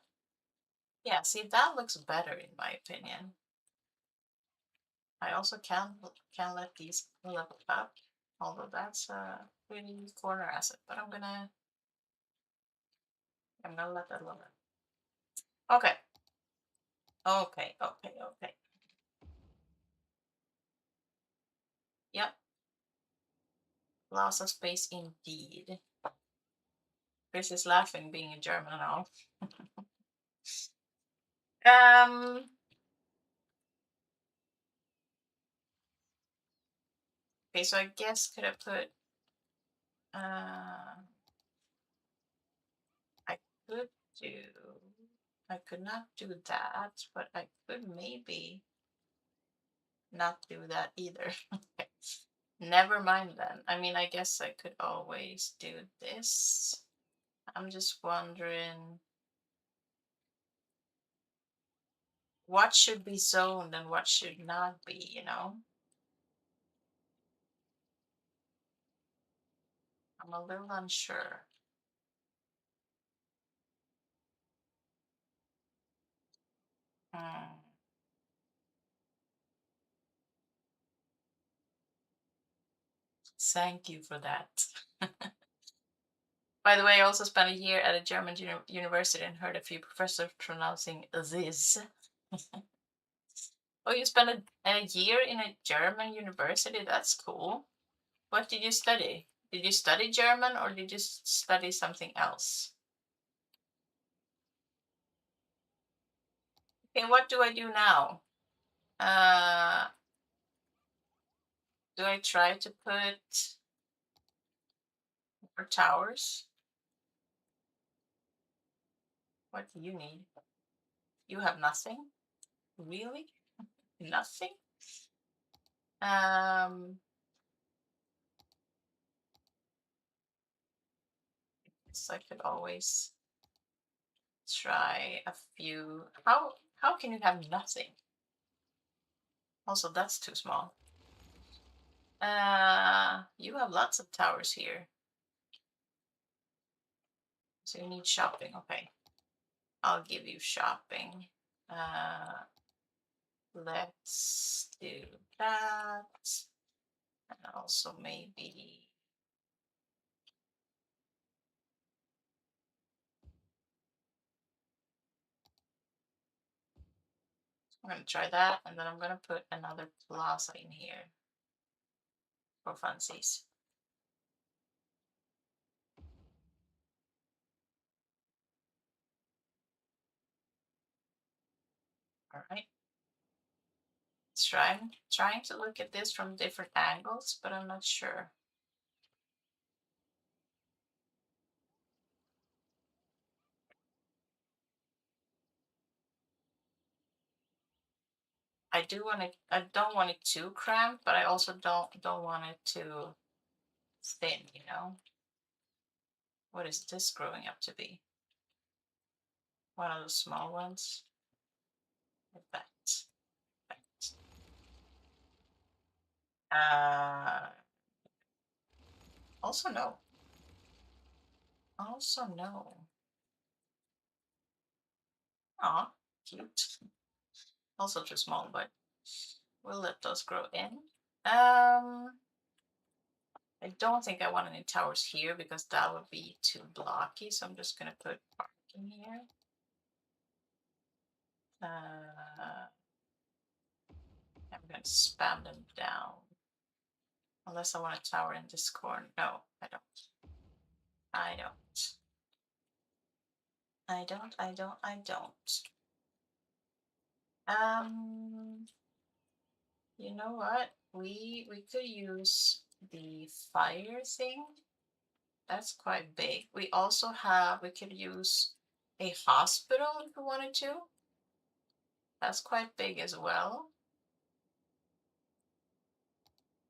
yeah, see, that looks better in my opinion. I also can let these level up, although that's a pretty corner asset, but I'm gonna let that level up. Okay. Okay, okay, okay. Yep. Lots of space indeed. Chris is laughing being a German now. um okay, so I guess could I put I could do I could not do that, but I could maybe not do that either. Okay. Never mind then. I mean, I guess I could always do this. I'm just wondering what should be zoned and what should not be, you know? I'm a little unsure. Hmm. Thank you for that. By the way, I also spent a year at a German university and heard a few professors pronouncing this. Oh, you spent a year in a German university? That's cool. What did you study? Did you study German or did you study something else? Okay, what do I do now? Do I try to put more towers? What do you need? You have nothing? Really? Nothing? So I could always try a few. How can you have nothing? Also, that's too small. You have lots of towers here. So you need shopping. Okay. I'll give you shopping. Let's do that. And also maybe I'm gonna try that, and then I'm gonna put another plaza in here for funsies. All right. Trying to look at this from different angles, but I'm not sure. I don't want it too cramped, but I also don't want it too thin, you know? What is this growing up to be? One of those small ones? Like that. Also no. Also no. Aw, cute. Also too small, but we'll let those grow in. I don't think I want any towers here because that would be too blocky. So I'm just gonna put parking here. I'm gonna spam them down. Unless I want a tower in this corner. No, I don't. I don't. I don't, I don't, I don't. You know what? We could use the fire thing. That's quite big. We could use a hospital if we wanted to. That's quite big as well.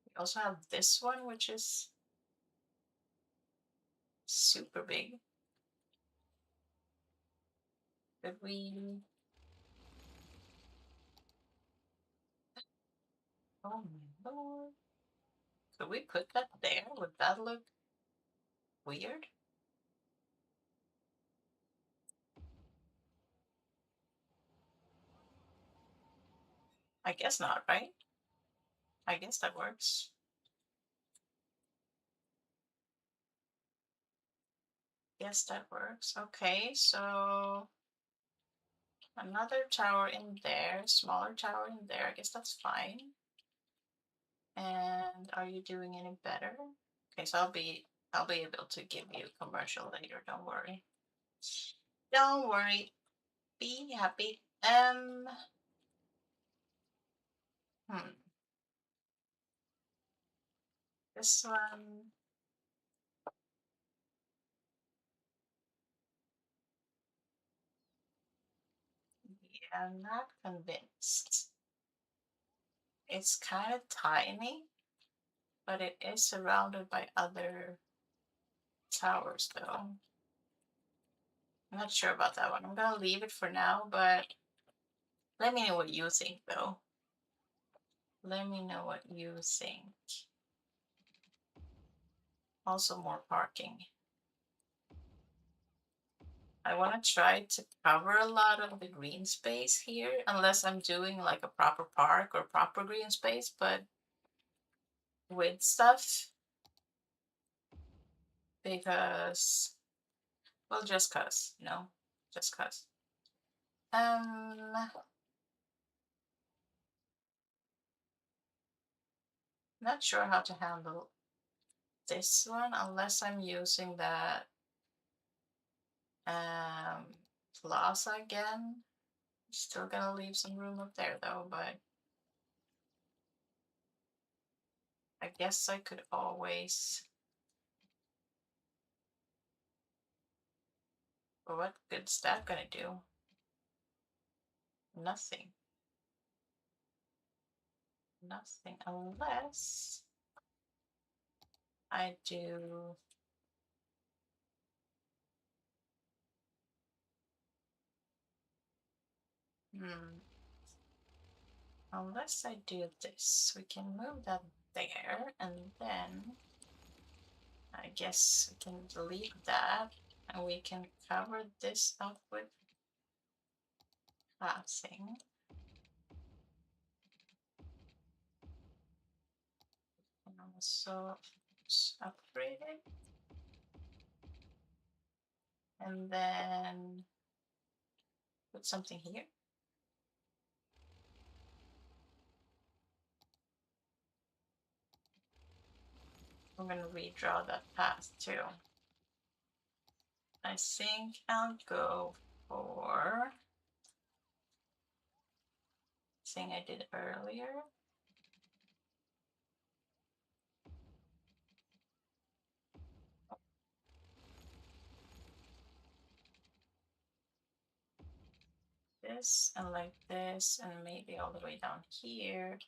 We also have this one, which is super big. Could we? Oh my lord. Could we put that there? Would that look weird? I guess not, right? I guess that works. Yes, that works. Okay, so another tower in there, smaller tower in there. I guess that's fine. And are you doing any better? Okay, so I'll be able to give you a commercial later. Don't worry. Don't worry. Be happy. Hmm. This one. Yeah, I'm not convinced. It's kind of tiny, but it is surrounded by other towers, though. I'm not sure about that one. I'm gonna leave it for now, but let me know what you think, though. Let me know what you think. Also, more parking. I want to try to cover a lot of the green space here, unless I'm doing like a proper park or proper green space, but with stuff. because, well, just cause, you know, just cause. Not sure how to handle this one unless I'm using that plaza again. Still gonna leave some room up there though, but I guess I could always. But what good's that gonna do? Nothing. Nothing unless I do. Unless I do this, we can move that there, and then I guess we can delete that, and we can cover this up with passing. And also upgrade it. And then put something here. I'm going to redraw that path too. I think I'll go for thing I did earlier. This and like this, and maybe all the way down here.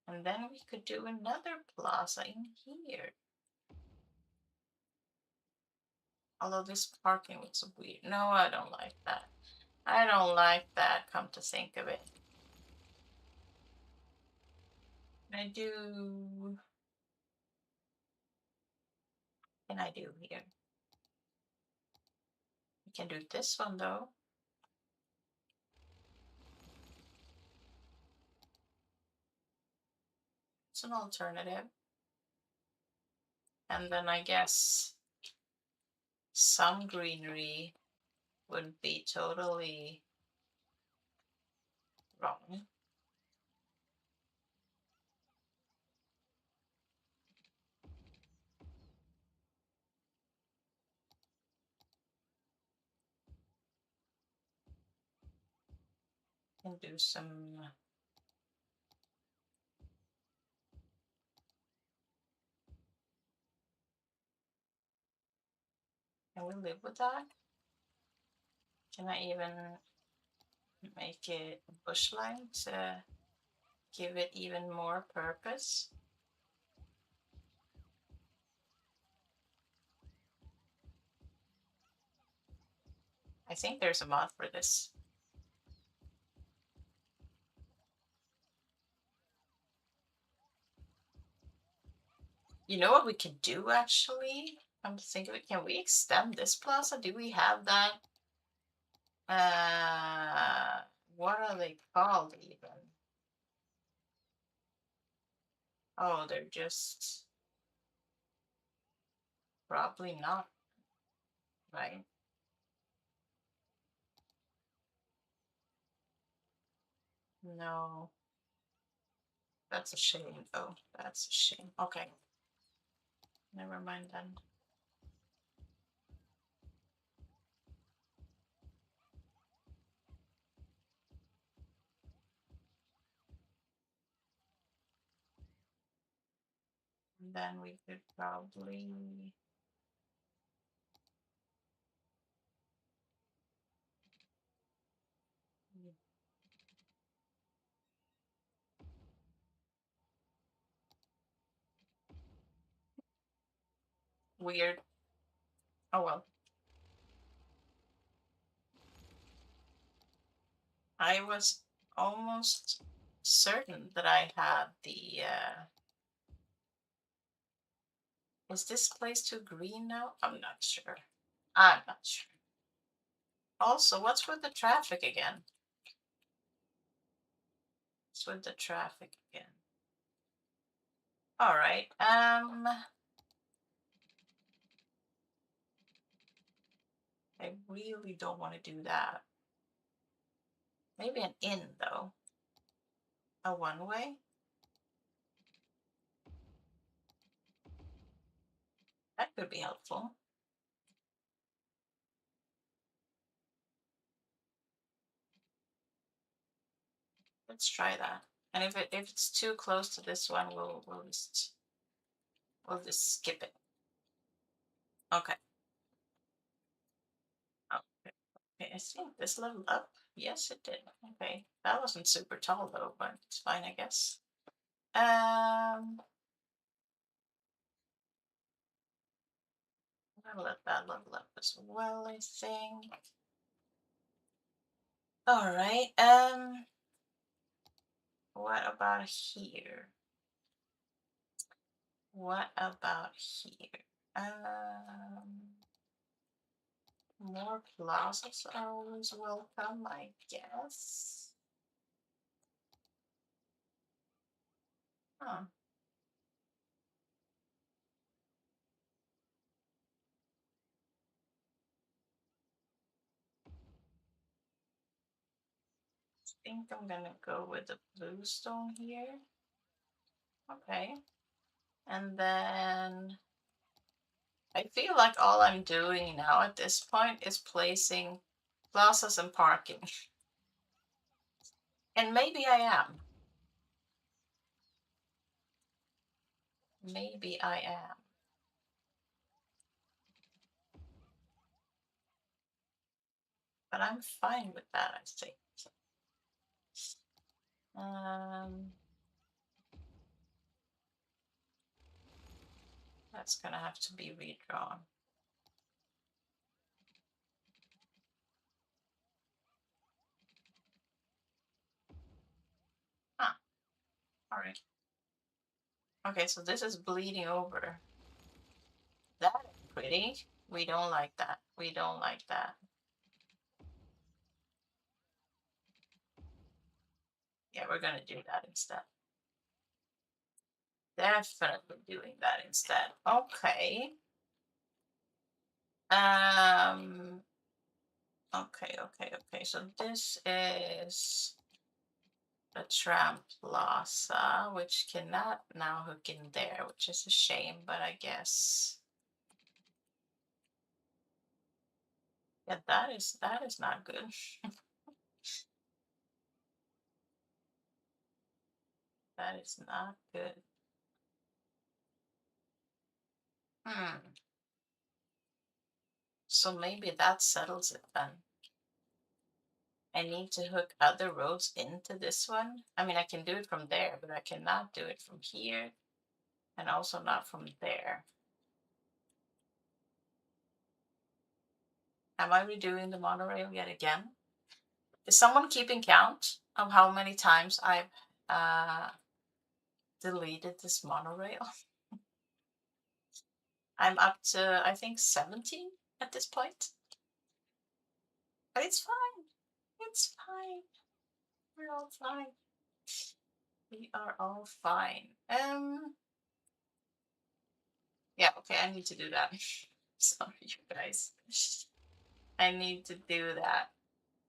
And then we could do another plaza in here. Although this parking looks weird. No, I don't like that. I don't like that, come to think of it. I do. What can I do here? We can do this one though. It's an alternative. And then I guess some greenery would be totally wrong. Can do some. Can we live with that? Can I even make it bush line to give it even more purpose? I think there's a mod for this. You know what we could do actually? I'm thinking, can we extend this plaza? Do we have that? What are they called even? Oh, they're just probably not, right? No. That's a shame though. That's a shame. Okay. Never mind then. And then we could probably weird. Oh well. I was almost certain that I had the is this place too green now? I'm not sure. I'm not sure. Also, what's with the traffic again? What's with the traffic again? All right. I really don't want to do that. Maybe an in though. A one-way. That could be helpful. Let's try that. And if it's too close to this one, we'll just skip it. Okay. Okay. Okay. I think this leveled up. Yes, it did. Okay. That wasn't super tall though, but it's fine, I guess. I'll let that level up as well, I think. All right. What about here? What about here? More plazas are always welcome, I guess. Huh. I think I'm gonna go with the blue stone here. Okay. And then I feel like all I'm doing now at this point is placing plazas and parking. And maybe I am. Maybe I am. But I'm fine with that, I think. That's gonna have to be redrawn. Huh. All right. Okay, so this is bleeding over. That is pretty. We don't like that. We don't like that. Yeah, we're gonna do that instead. Definitely doing that instead. Okay. Um. Okay. Okay. So this is a tram plaza, which cannot now hook in there, which is a shame. But I guess yeah, that is not good. That is not good. Hmm. So maybe that settles it then. I need to hook other roads into this one. I mean, I can do it from there, but I cannot do it from here and also not from there. Am I redoing the monorail yet again? Is someone keeping count of how many times I've deleted this monorail? I'm up to, I think, 17 at this point. But it's fine. It's fine. We're all fine. We are all fine. Yeah, okay, I need to do that. Sorry, you guys. I need to do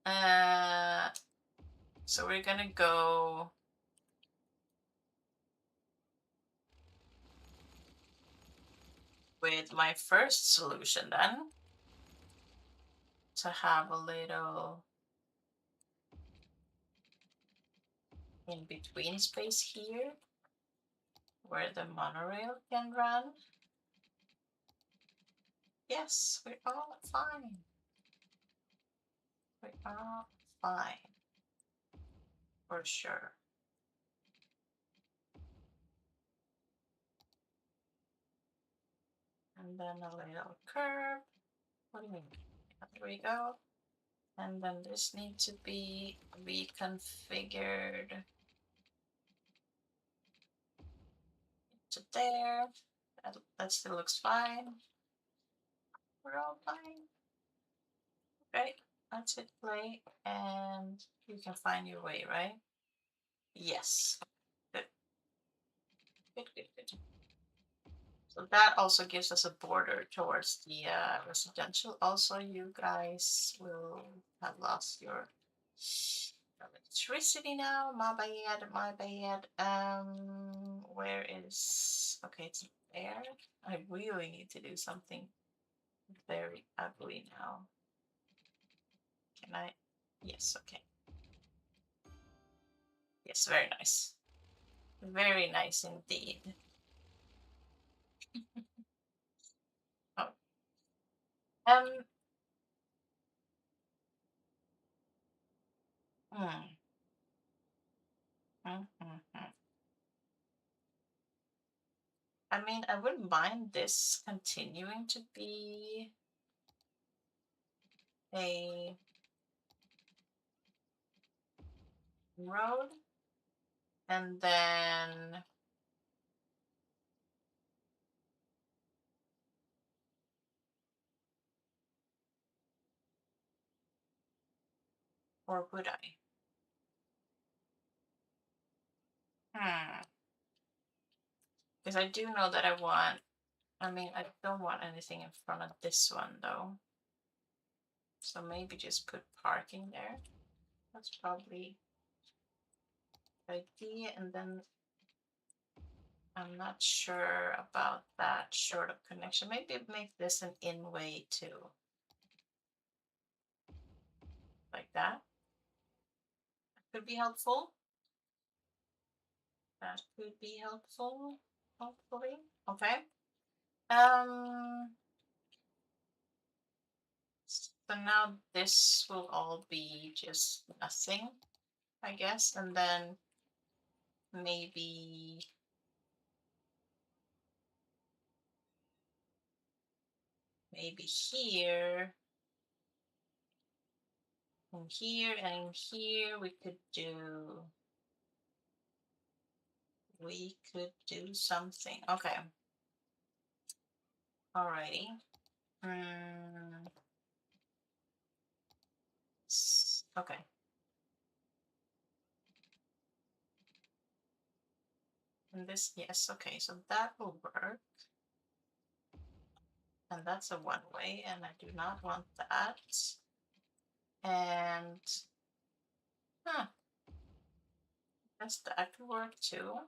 that. So we're gonna go with my first solution then, to have a little in between space here where the monorail can run. Yes, we're all fine. We're all fine. For sure. And then a little curve. What do you mean? There we go. And then this needs to be reconfigured to there. That still looks fine. We're all fine. Okay, let's hit play and you can find your way, right? Yes. Good. Good. So that also gives us a border towards the residential. Also, you guys will have lost your electricity now. My bad, my bad. Where is... Okay, it's there. I really need to do something very ugly now. Can I? Yes, okay. Yes, very nice. Very nice indeed. Oh, um, hmm, mm. I mean, I wouldn't mind this continuing to be a road, and then, or would I? Hmm. Because I do know that I mean, I don't want anything in front of this one though. So maybe just put parking there. That's probably the idea. And then I'm not sure about that short of connection. Maybe make this an in-way too. Like that. Could be helpful. That could be helpful, hopefully. Okay. Um, so now this will all be just nothing, I guess. And then maybe here and here and in here we could do something. Okay. Alrighty. Mm, okay. And this, yes, okay, so that will work. And that's a one way, and I do not want that. And huh, guess that could work too.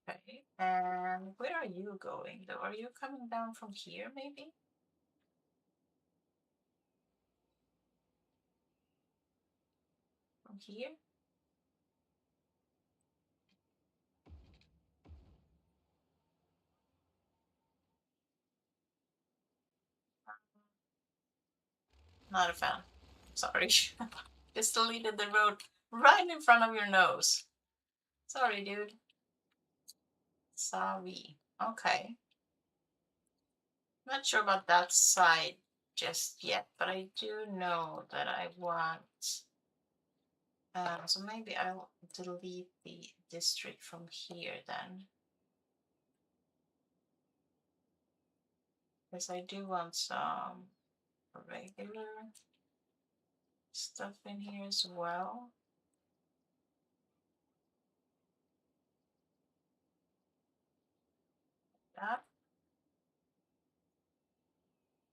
Okay. And where are you going though? Are you coming down from here maybe? From here? Not a fan. Sorry. Just deleted the road right in front of your nose. Sorry, dude. Sorry. Okay. Not sure about that side just yet, but I do know that I want... so maybe I'll delete the district from here then. Because I do want some regular stuff in here as well. That.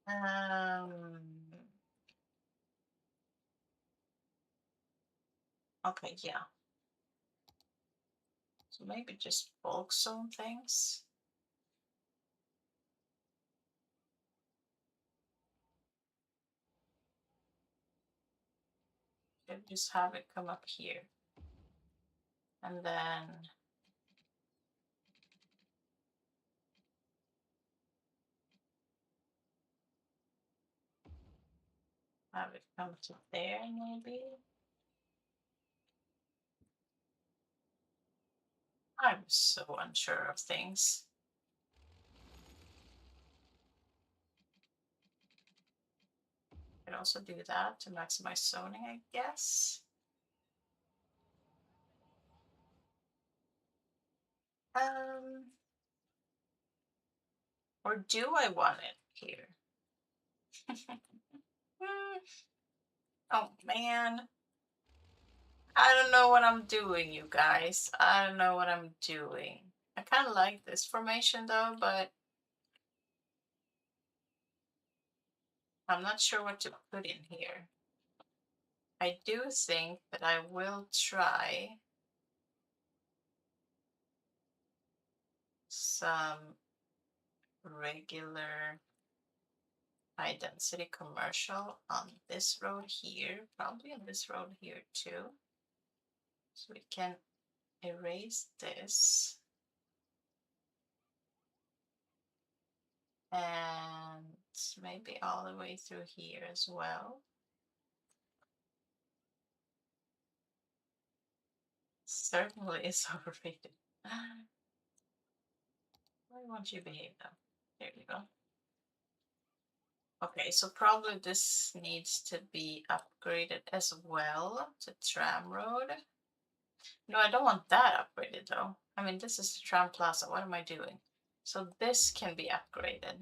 Um, okay, yeah. So maybe just bulk zone things. Should just have it come up here. And then have it come to there maybe. I'm so unsure of things. Could also do that to maximize zoning, I guess. Or do I want it here? Oh man. I don't know what I'm doing, you guys. I don't know what I'm doing. I kind of like this formation though, but I'm not sure what to put in here. I do think that I will try some regular high density commercial on this road here, probably on this road here too. So we can erase this. And maybe all the way through here as well. Certainly is overrated. Why won't you behave though? There you go. Okay, so probably this needs to be upgraded as well to tram road. No, I don't want that upgraded though. I mean, this is the tram plaza. What am I doing? So this can be upgraded.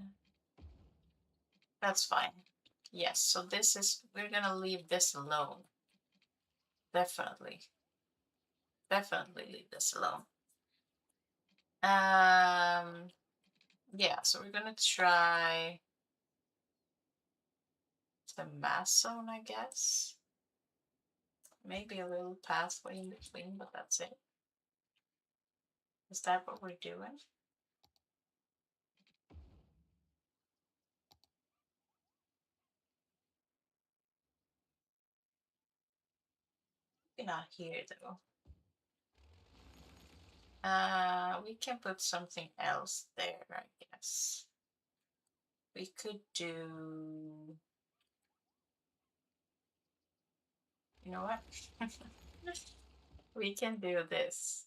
That's fine. Yes, so this is, we're gonna leave this alone. Definitely. Definitely leave this alone. Yeah, so we're gonna try the mass zone, I guess. Maybe a little pathway in between, but that's it. Is that what we're doing? Maybe not here though. We can put something else there, I guess. We could do, you know what? We can do this.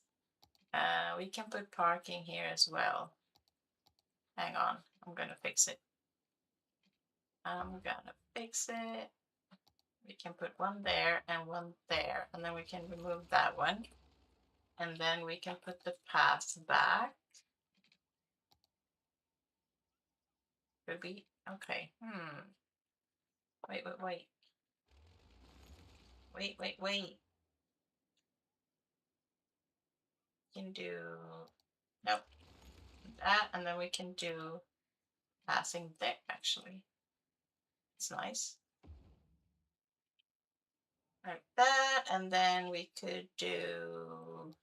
We can put parking here as well. Hang on, I'm gonna fix it. We can put one there and one there, and then we can remove that one. And then we can put the path back. Could be, okay, Wait. We can do, nope, that, and then we can do passing there, actually. It's nice. Like that, and then we could do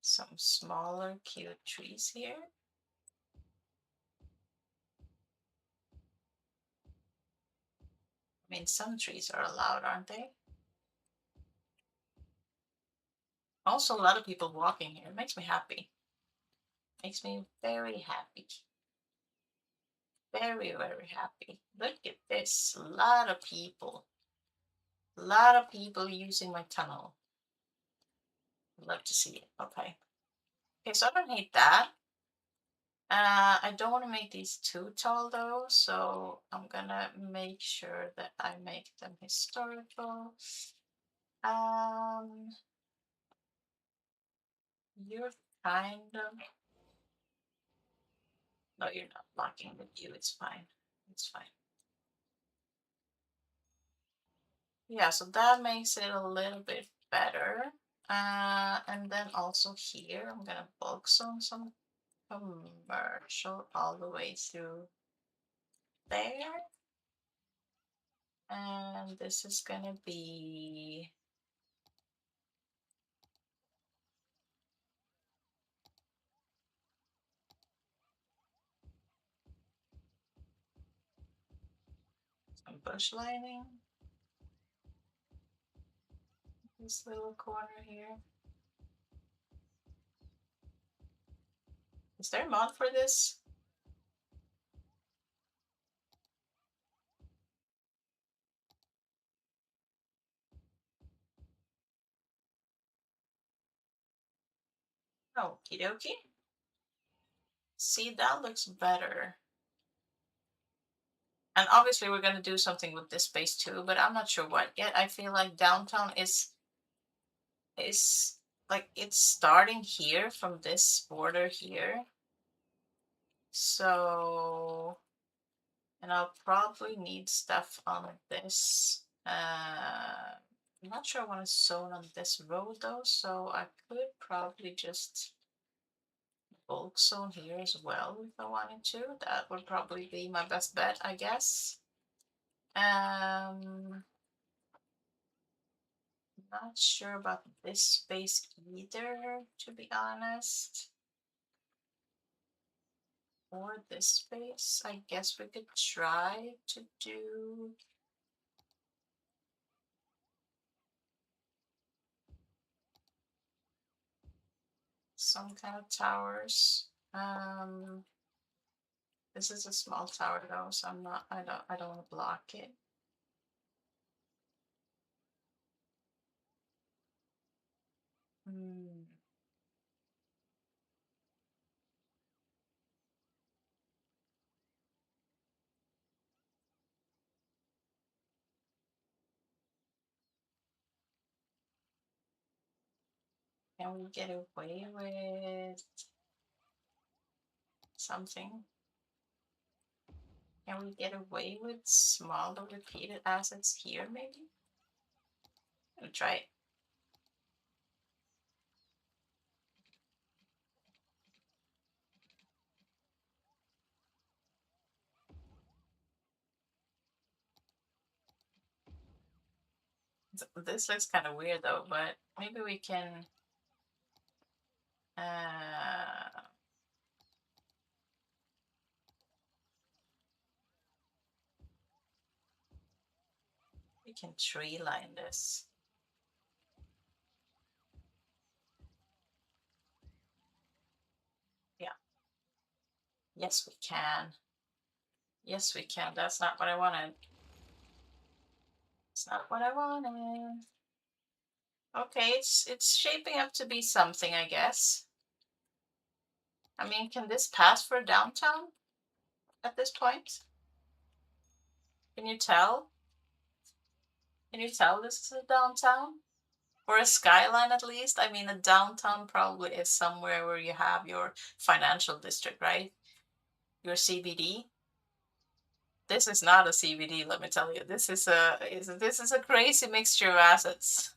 some smaller cute trees here. I mean, some trees are allowed, aren't they? Also, a lot of people walking here. It makes me happy. Makes me very happy. Very, very happy. Look at this. A lot of people. A lot of people using my tunnel. Love to see it. Okay. Okay, so I don't hate that. I don't want to make these too tall though, so I'm gonna make sure that I make them historical. You're kind of, no, you're not blocking the view. It's fine. It's fine. Yeah, so that makes it a little bit better. And then also here, I'm gonna bulk zone some commercial all the way through there. And this is gonna be some bush lighting. This little corner here. Is there a mod for this? Okie dokie. See, that looks better. And obviously we're going to do something with this space too, but I'm not sure what yet. I feel like downtown is like it's starting here from this border here. So, and I'll probably need stuff on this. I'm not sure I want to zone on this road though, so I could probably just bulk zone here as well if I wanted to. That would probably be my best bet, I guess. Not sure about this space either, to be honest. Or this space. I guess we could try to do some kind of towers. This is a small tower though, so I don't want to block it. Can we get away with something? Can we get away with smaller repeated assets here, maybe? I'll try it. This looks kind of weird though, but maybe we can tree line this. Yeah. Yes, we can. Yes, we can. That's not what I wanted. It's not what I wanted. Okay, it's shaping up to be something, I guess. I mean, can this pass for downtown at this point? Can you tell? Can you tell this is a downtown? Or a skyline at least? I mean, a downtown probably is somewhere where you have your financial district, right? Your CBD. This is not a CBD, let me tell you. This is a crazy mixture of assets.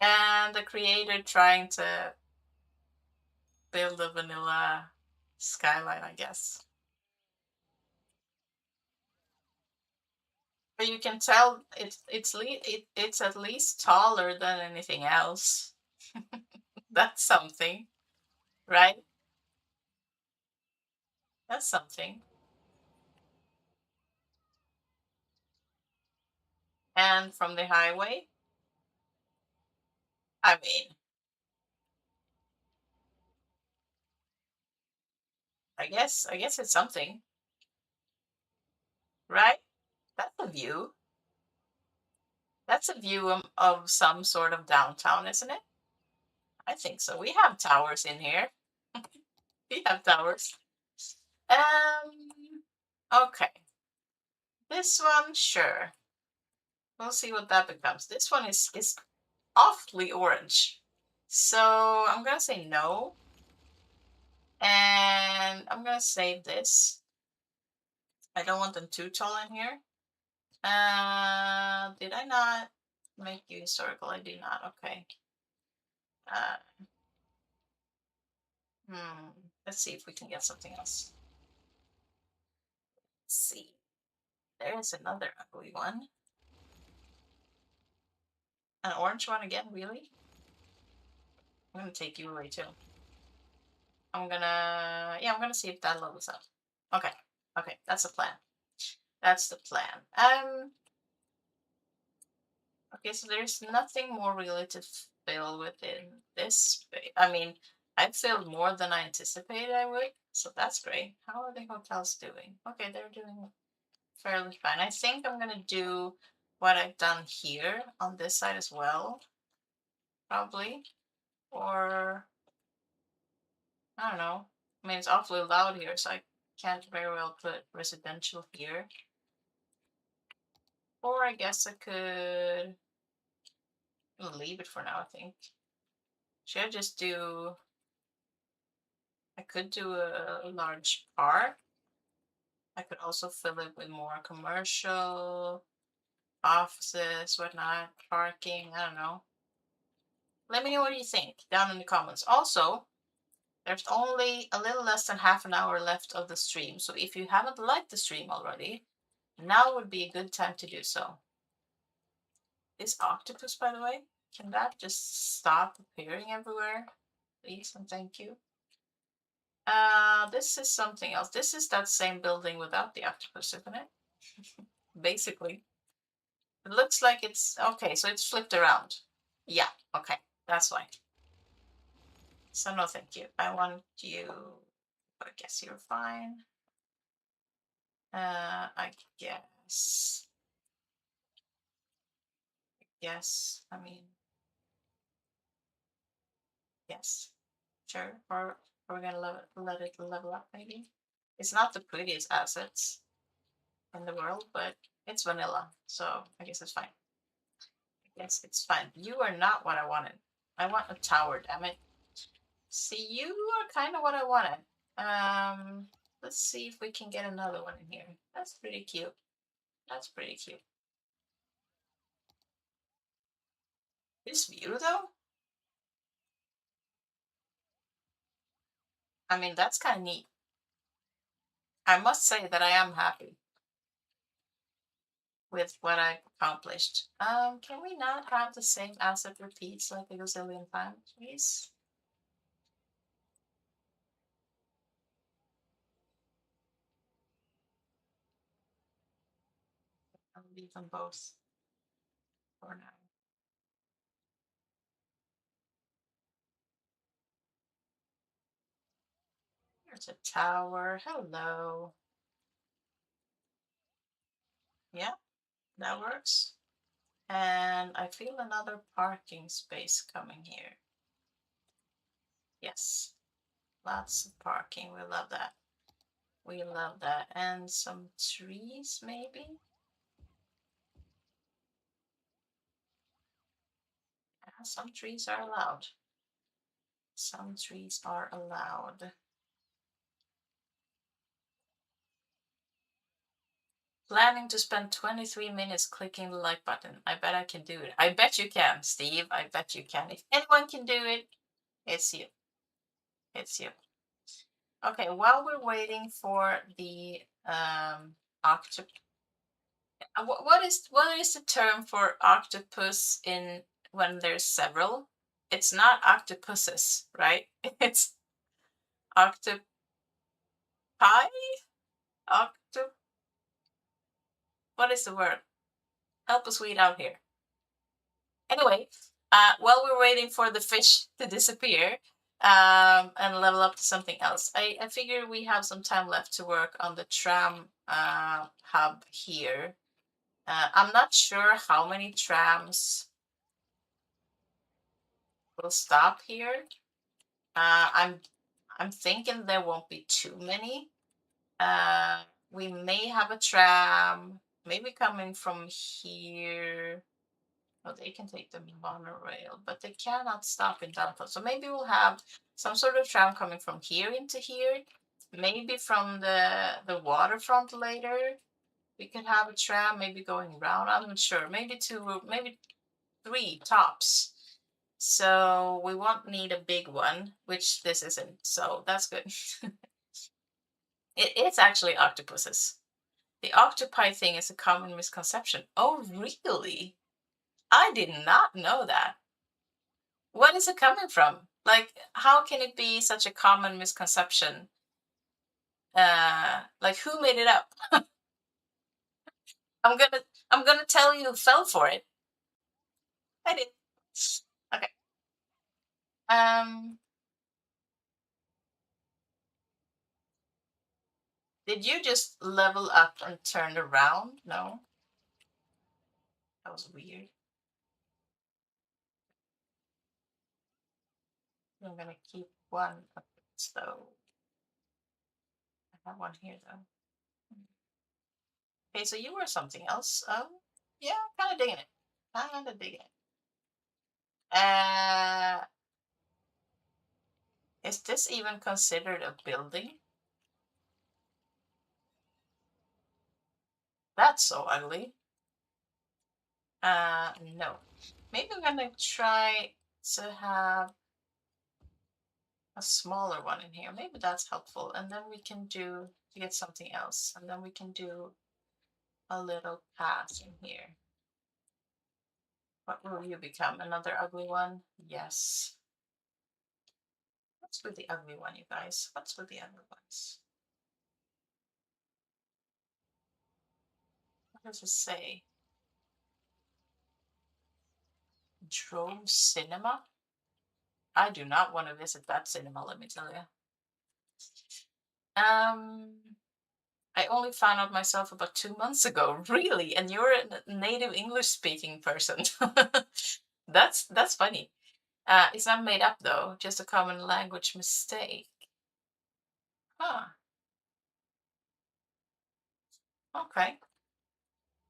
And the creator trying to build a vanilla skyline, I guess. But you can tell it's at least taller than anything else. That's something, right? That's something. And from the highway, I mean, I guess it's something, right? That's a view. That's a view of some sort of downtown, isn't it? I think so. We have towers in here. We have towers. Okay. This one, sure. We'll see what that becomes. This one is awfully orange. So I'm gonna say no. And I'm gonna save this. I don't want them too tall in here. Did I not make you historical? I did not. Okay. Uh, let's see if we can get something else. Let's see. There's another ugly one. An orange one again, really? I'm gonna take you away too. I'm gonna see if that levels up. Okay. Okay, that's the plan. That's the plan. Okay, so there's nothing more really to fill within this space. I mean, I filled more than I anticipated I would, so that's great. How are the hotels doing? Okay, they're doing fairly fine. I think I'm gonna do what I've done here on this side as well, probably. Or I don't know. I mean, it's awfully loud here, so I can't very well put residential here. Or I guess I could leave it for now, I think. Should I just do... I could do a large park. I could also fill it with more commercial, offices, whatnot, parking, I don't know. Let me know what you think down in the comments. Also, there's only a little less than half an hour left of the stream, so if you haven't liked the stream already, now would be a good time to do so. This octopus, by the way, can that just stop appearing everywhere? Please and thank you. This is something else. This is that same building without the octopus, isn't it? Basically. It looks like it's okay, so it's flipped around. Yeah, okay, that's why. So no thank you. I want you, but I guess you're fine. I guess. Yes, I mean, yes, sure. Or we're gonna let it level up maybe. It's not the prettiest assets in the world, but it's vanilla, so I guess it's fine. I guess it's fine. You are not what I wanted. I want a tower, damn it. See, you are kind of what I wanted. Let's see if we can get another one in here. That's pretty cute. That's pretty cute. This view, though, I mean, that's kind of neat. I must say that I am happy with what I accomplished. Can we not have the same asset repeats like a gazillion times, please? I'll leave them both for now. There's a tower. Hello. Yeah, that works. And I feel another parking space coming here. Yes, lots of parking. We love that. We love that. And some trees, maybe? Yeah, some trees are allowed. Some trees are allowed. Planning to spend 23 minutes clicking the like button. I bet I can do it. I bet you can, Steve. I bet you can. If anyone can do it, it's you. It's you. Okay, while we're waiting for the octopus, what is the term for octopus in when there's several? It's not octopuses, right? It's octopi. Octop. What is the word? Help us weed out here. Anyway, while we're waiting for the fish to disappear and level up to something else, I figure we have some time left to work on the tram hub here. I'm not sure how many trams will stop here. I'm thinking there won't be too many. We may have a tram, maybe coming from here. Oh, they can take the monorail, but they cannot stop in downtown. So maybe we'll have some sort of tram coming from here into here. Maybe from the waterfront later. We could have a tram maybe going around. I'm not sure. Maybe two, maybe three tops. So we won't need a big one, which this isn't. So that's good. It's actually octopuses. The octopi thing is a common misconception. Oh, really? I did not know that. What is it coming from? Like, how can it be such a common misconception? Like, who made it up? I'm gonna, I'm gonna tell you who fell for it. I did. Okay. Um, did you just level up and turn around? No, that was weird. I'm gonna keep one of this though. I have one here though. Okay, so you were something else. Yeah, kind of digging it. Kind of digging it. Is this even considered a building? That's so ugly. No. Maybe I'm gonna try. to have a smaller one in here. Maybe that's helpful. And then we can do to get something else. And then we can do a little path in here. What will you become? Another ugly one? Yes. What's with the ugly one, you guys? What's with the ugly ones? What does it say? Drone Cinema? I do not want to visit that cinema, let me tell you. I only found out myself about 2 months ago. Really? And you're a native English speaking person. That's funny. It's not made up though, just a common language mistake. Huh. Okay.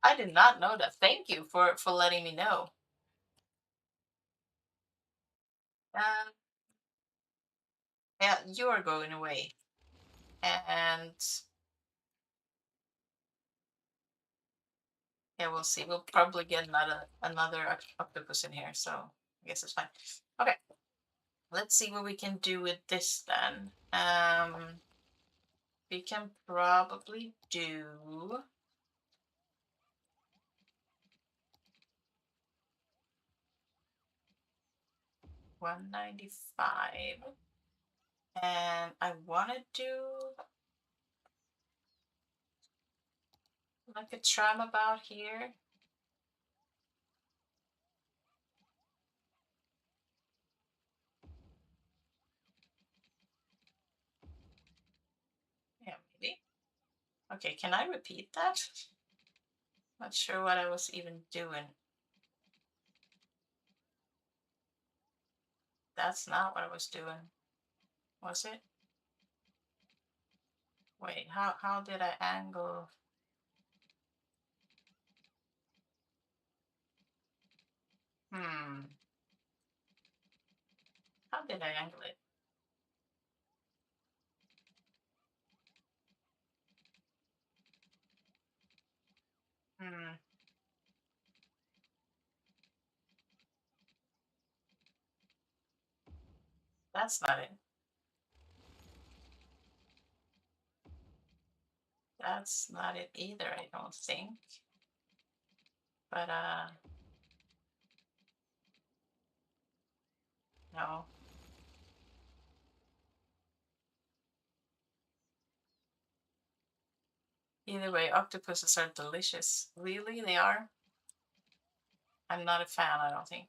I did not know that. Thank you for letting me know. Um, yeah, you are going away, and yeah, we'll see. We'll probably get another octopus in here, so I guess it's fine. Okay, let's see what we can do with this then. We can probably do 195, and I want to do like a tram about here. Yeah, maybe. Okay, can I repeat that? Not sure what I was even doing. That's not what I was doing. Was it? Wait, how did I angle? Hmm. How did I angle it? Hmm. That's not it. That's not it either, I don't think. But no. Either way, octopuses are delicious. Really, they are? I'm not a fan, I don't think.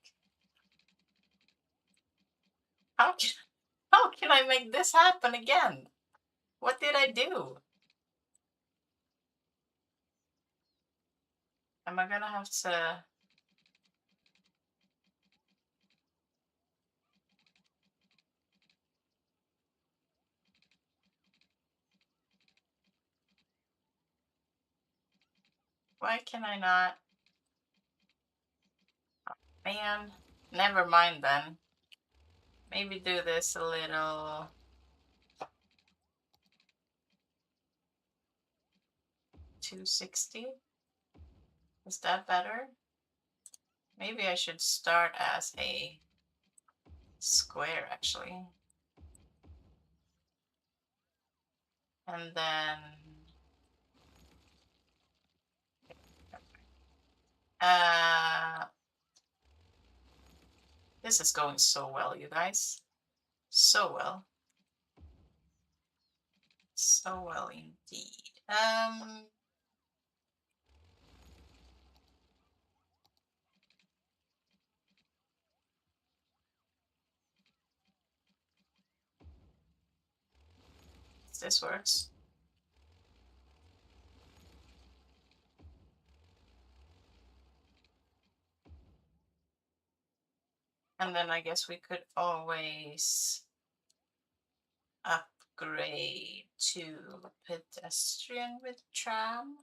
How can, how can I make this happen again? What did I do? Am I gonna have to... Why can I not? Man, never mind then. Maybe do this a little... 260? Is that better? Maybe I should start as a square, actually. And then... This is going so well, you guys. So well. So well indeed. This works. And then I guess we could always upgrade to pedestrian with tram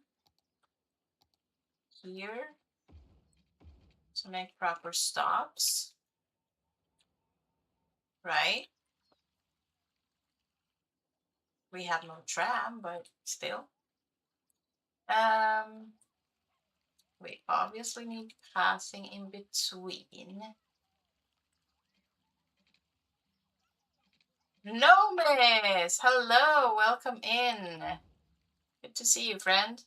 here to make proper stops, right? We have no tram, but still. We obviously need passing in between. No, miss. Hello, welcome in. Good to see you, friend.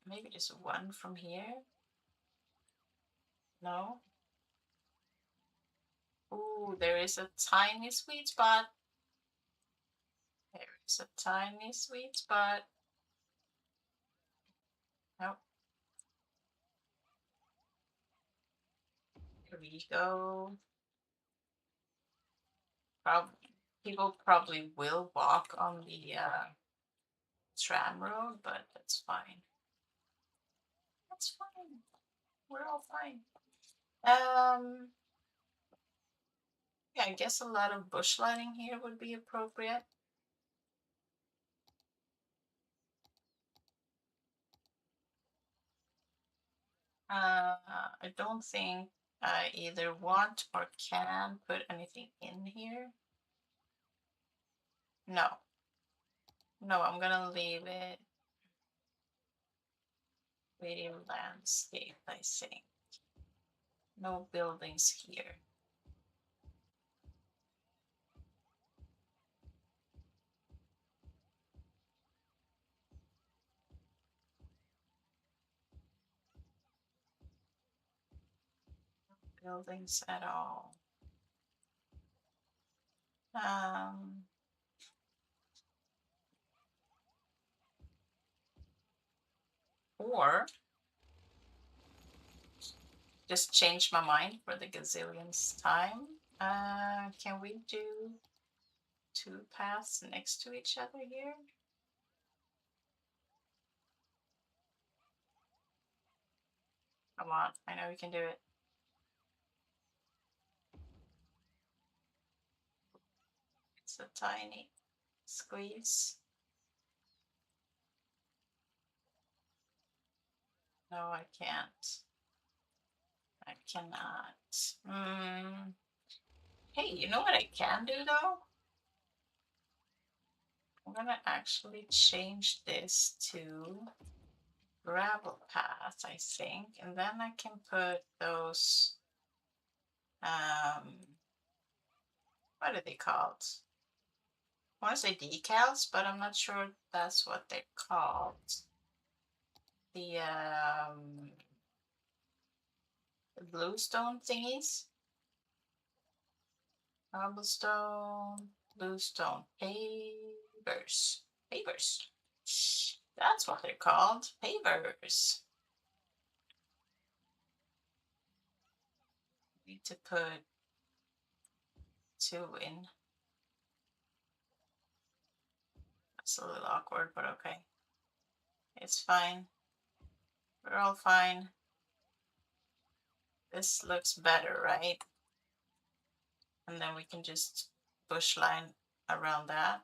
Maybe just one from here. No. Ooh, there is a tiny sweet spot. There is a tiny sweet spot. Nope. Here we go. People probably will walk on the tram road, but that's fine. That's fine. We're all fine. Yeah, I guess a lot of bush lighting here would be appropriate. I don't think I either want or can put anything in here. No. No, I'm gonna leave it video landscape, I think. No buildings here. Buildings at all. Or just change my mind for the gazillionth time. Can we do two paths next to each other here? Come on, I know we can do it. It's a tiny squeeze. No, I can't. I cannot. Hey, you know what I can do though? I'm gonna actually change this to gravel path, I think, and then I can put those, what are they called? I want to say decals, but I'm not sure that's what they're called. The bluestone thingies. Cobblestone, bluestone, pavers. Pavers. That's what they're called. Pavers. Need to put two in. That's a little awkward, but okay. It's fine. We're all fine. This looks better, right? And then we can just bush line around that.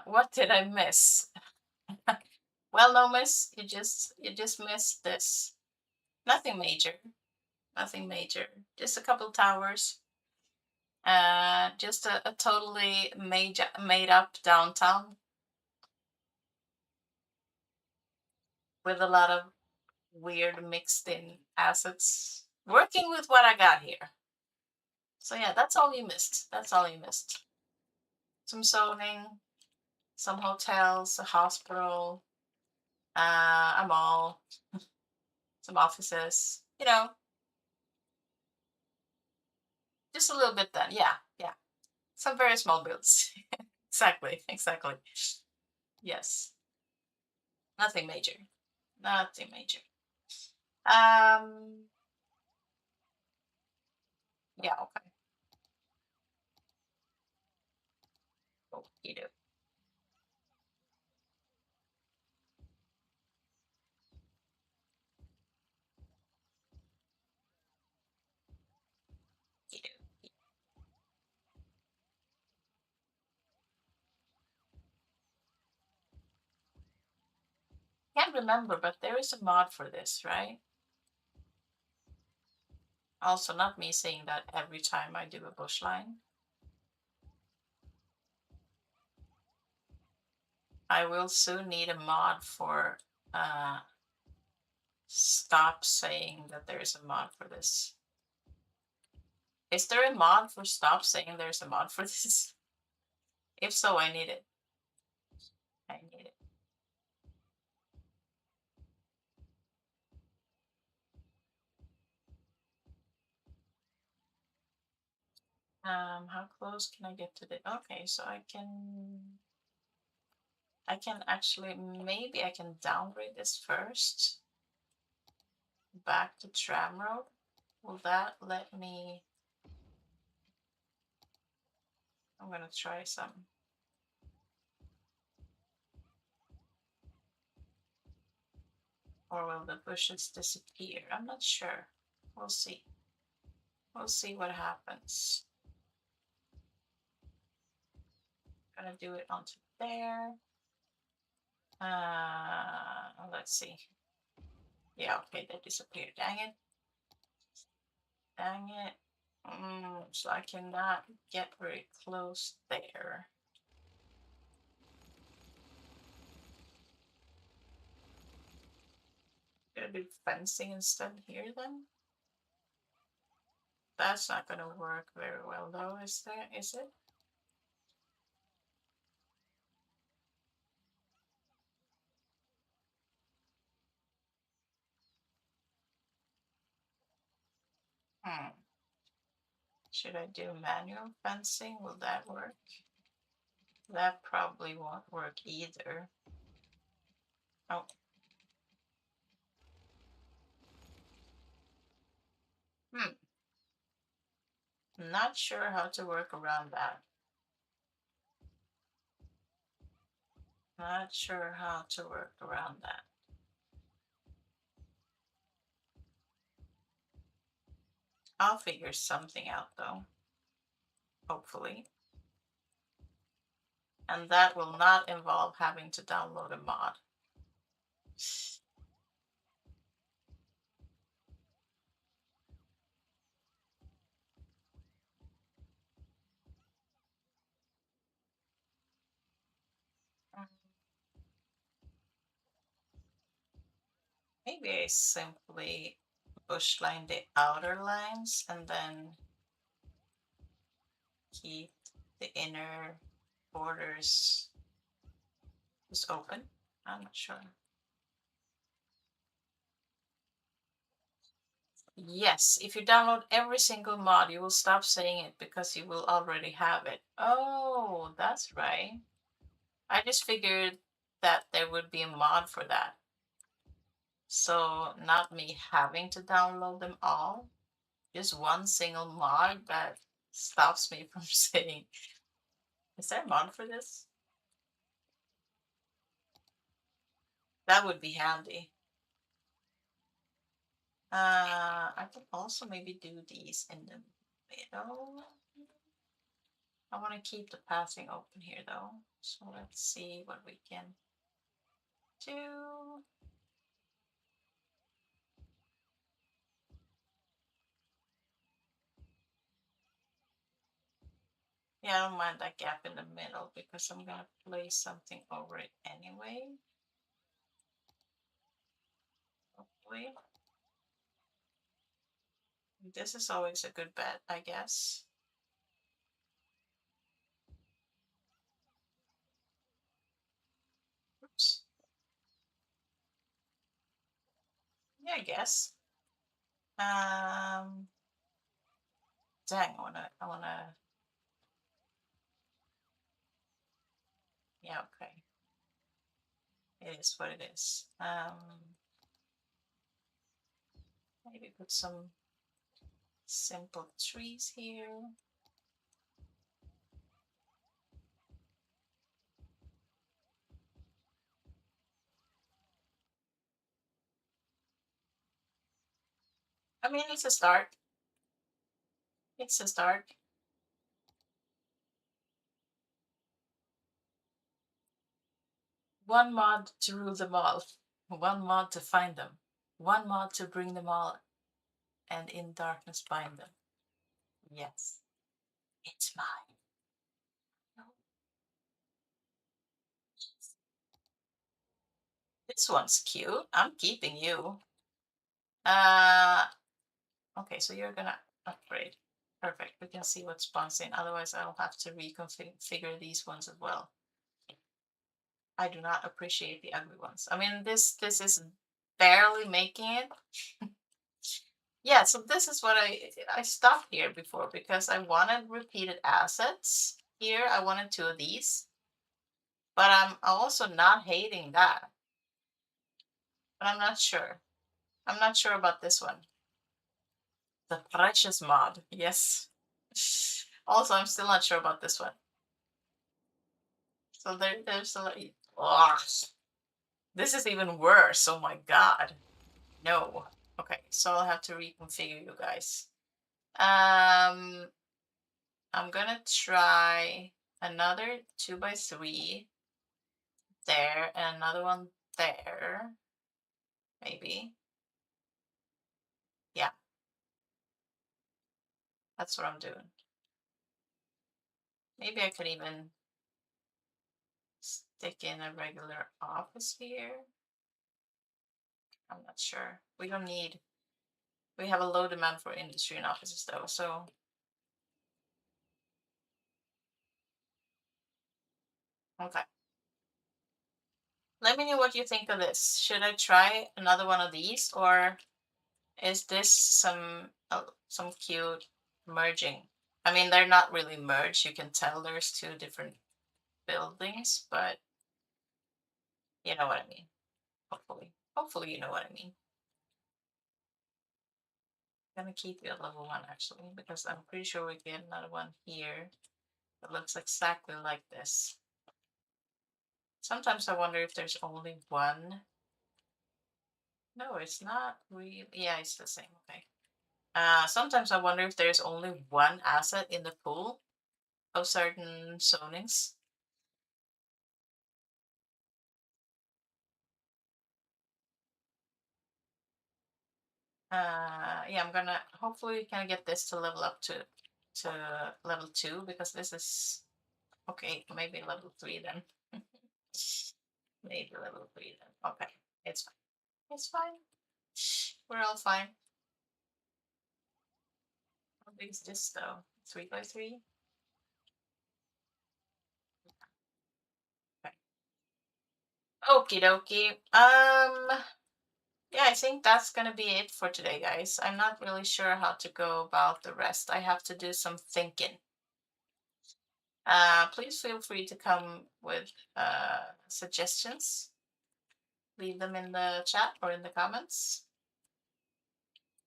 What did I miss? Well, no, miss, you just missed this. Nothing major. Nothing major. Just a couple towers. Just a totally made up downtown with a lot of weird mixed in assets. Working with what I got here. So yeah, that's all you missed. That's all you missed. Some zoning, some hotels, a hospital, a mall, some offices. Just a little bit then. Yeah, yeah. Some very small builds. Exactly, exactly. Yes. Nothing major. Nothing major. Um, yeah, okay. Oh, you do. You do. Can't remember, but there is a mod for this, right? Also, not me saying that every time I do a bush line. I will soon need a mod for stop saying that there's a mod for this. Is there a mod for stop saying there's a mod for this? If so, I need it. I need it. How close can I get to the? Okay, so I can actually, maybe I can downgrade this first. Back to tram road. Will that let me? I'm gonna try some. Or will the bushes disappear? I'm not sure. We'll see. We'll see what happens. Gonna do it onto there. Let's see. Yeah, okay, they disappeared. Dang it. Dang it. So I cannot get very close there. Gonna do fencing instead here then? That's not gonna work very well though, is it? Hmm. Should I do manual fencing? Will that work? That probably won't work either. Oh. Hmm. Not sure how to work around that. Not sure how to work around that. I'll figure something out though. Hopefully. And that will not involve having to download a mod. Maybe I simply bushline the outer lines and then keep the inner borders just open. I'm not sure. Yes, if you download every single mod, you will stop saying it because you will already have it. Oh, that's right. I just figured that there would be a mod for that. So not me having to download them all, just one single mod that stops me from saying, is there a mod for this? That would be handy. I could also maybe do these in the middle. I want to keep the passing open here though. So let's see what we can do. Yeah, I don't mind that gap in the middle because I'm gonna place something over it anyway. Hopefully. This is always a good bet, I guess. Oops. Yeah, I guess. Um, Dang, yeah, okay. It is what it is. Maybe put some simple trees here. I mean, it's a start. It's a start. One mod to rule them all. One mod to find them. One mod to bring them all and in darkness bind them. Yes, it's mine. No, this one's cute. I'm keeping you. Uh, okay, so you're gonna upgrade. Perfect. We can see what spawns in. Otherwise, I'll have to reconfigure these ones as well. I do not appreciate the ugly ones. I mean, this is barely making it. Yeah, so this is what I stopped here before because I wanted repeated assets. Here, I wanted two of these, but I'm also not hating that. But I'm not sure. I'm not sure about this one. The precious mod, yes. Also, I'm still not sure about this one. So there's a lot. Ugh. This is even worse. Oh my god. No. Okay, so I'll have to reconfigure you guys. I'm gonna try another 2x3 there and another one there. Maybe. Yeah, that's what I'm doing. Maybe I could even stick in a regular office here. I'm not sure. We don't need, we have a low demand for industry and offices though, so. Okay. Let me know what you think of this. Should I try another one of these, or is this some cute merging? I mean, they're not really merged. You can tell there's two different buildings, but you know what I mean. Hopefully you know what I mean. I'm gonna keep you at level 1 actually, because I'm pretty sure we get another one here that looks exactly like this. Sometimes I wonder if there's only one. No, it's not really. Yeah, it's the same. Okay. Sometimes I wonder if there's only one asset in the pool of certain zonings. Yeah, I'm gonna hopefully can get this to level up to level 2 because this is okay. Maybe level 3 then. Maybe level 3 then. Okay, it's fine. It's fine. We're all fine. How big is this though? 3x3. Okay. Okie dokie. Yeah, I think that's gonna be it for today, guys. I'm not really sure how to go about the rest. I have to do some thinking. Please feel free to come with suggestions. Leave them in the chat or in the comments.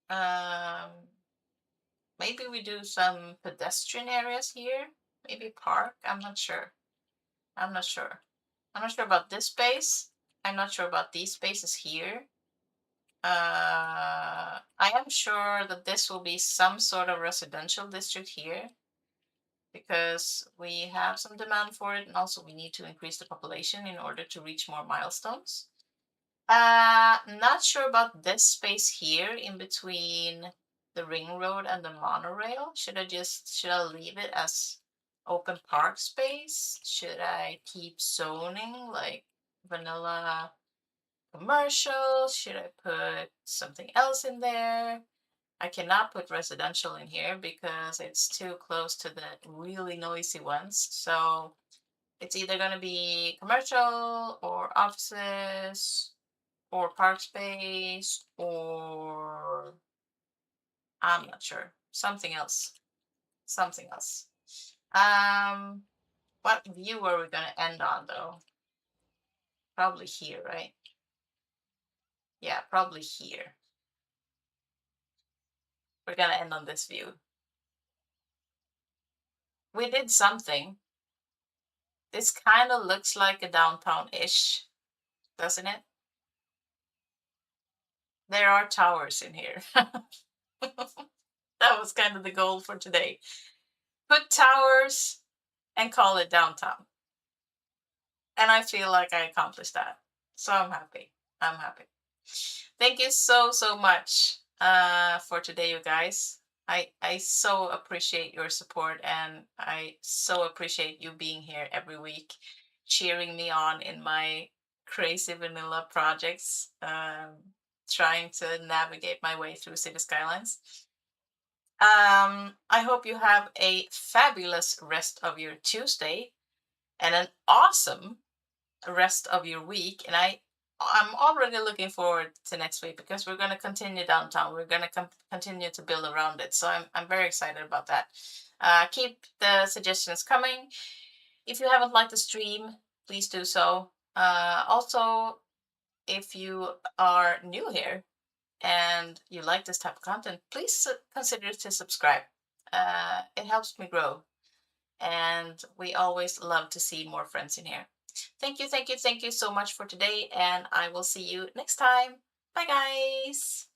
Um, maybe we do some pedestrian areas here. Maybe park. I'm not sure. I'm not sure. I'm not sure about this space. I'm not sure about these spaces here. I am sure that this will be some sort of residential district here because we have some demand for it, and also we need to increase the population in order to reach more milestones. Not sure about this space here in between the ring road and the monorail. Should I leave it as open park space? Should I keep zoning like vanilla commercial? Should I put something else in there? I cannot put residential in here because it's too close to the really noisy ones. So it's either going to be commercial or offices or park space or I'm not sure. Something else. Something else. Um, what view are we going to end on though? Probably here, right? Yeah, probably here. We're going to end on this view. We did something. This kind of looks like a downtown-ish, doesn't it? There are towers in here. That was kind of the goal for today. Put towers and call it downtown. And I feel like I accomplished that. So I'm happy. I'm happy. Thank you so, so much for today, you guys. I so appreciate your support, and I so appreciate you being here every week, cheering me on in my crazy vanilla projects, trying to navigate my way through City Skylines. I hope you have a fabulous rest of your Tuesday and an awesome rest of your week. And I'm already looking forward to next week because we're going to continue downtown. We're going to continue to build around it. So I'm very excited about that. Keep the suggestions coming. If you haven't liked the stream, please do so. Also, if you are new here and you like this type of content, please consider to subscribe. It helps me grow, and we always love to see more friends in here. Thank you, thank you, thank you so much for today, and I will see you next time. Bye, guys.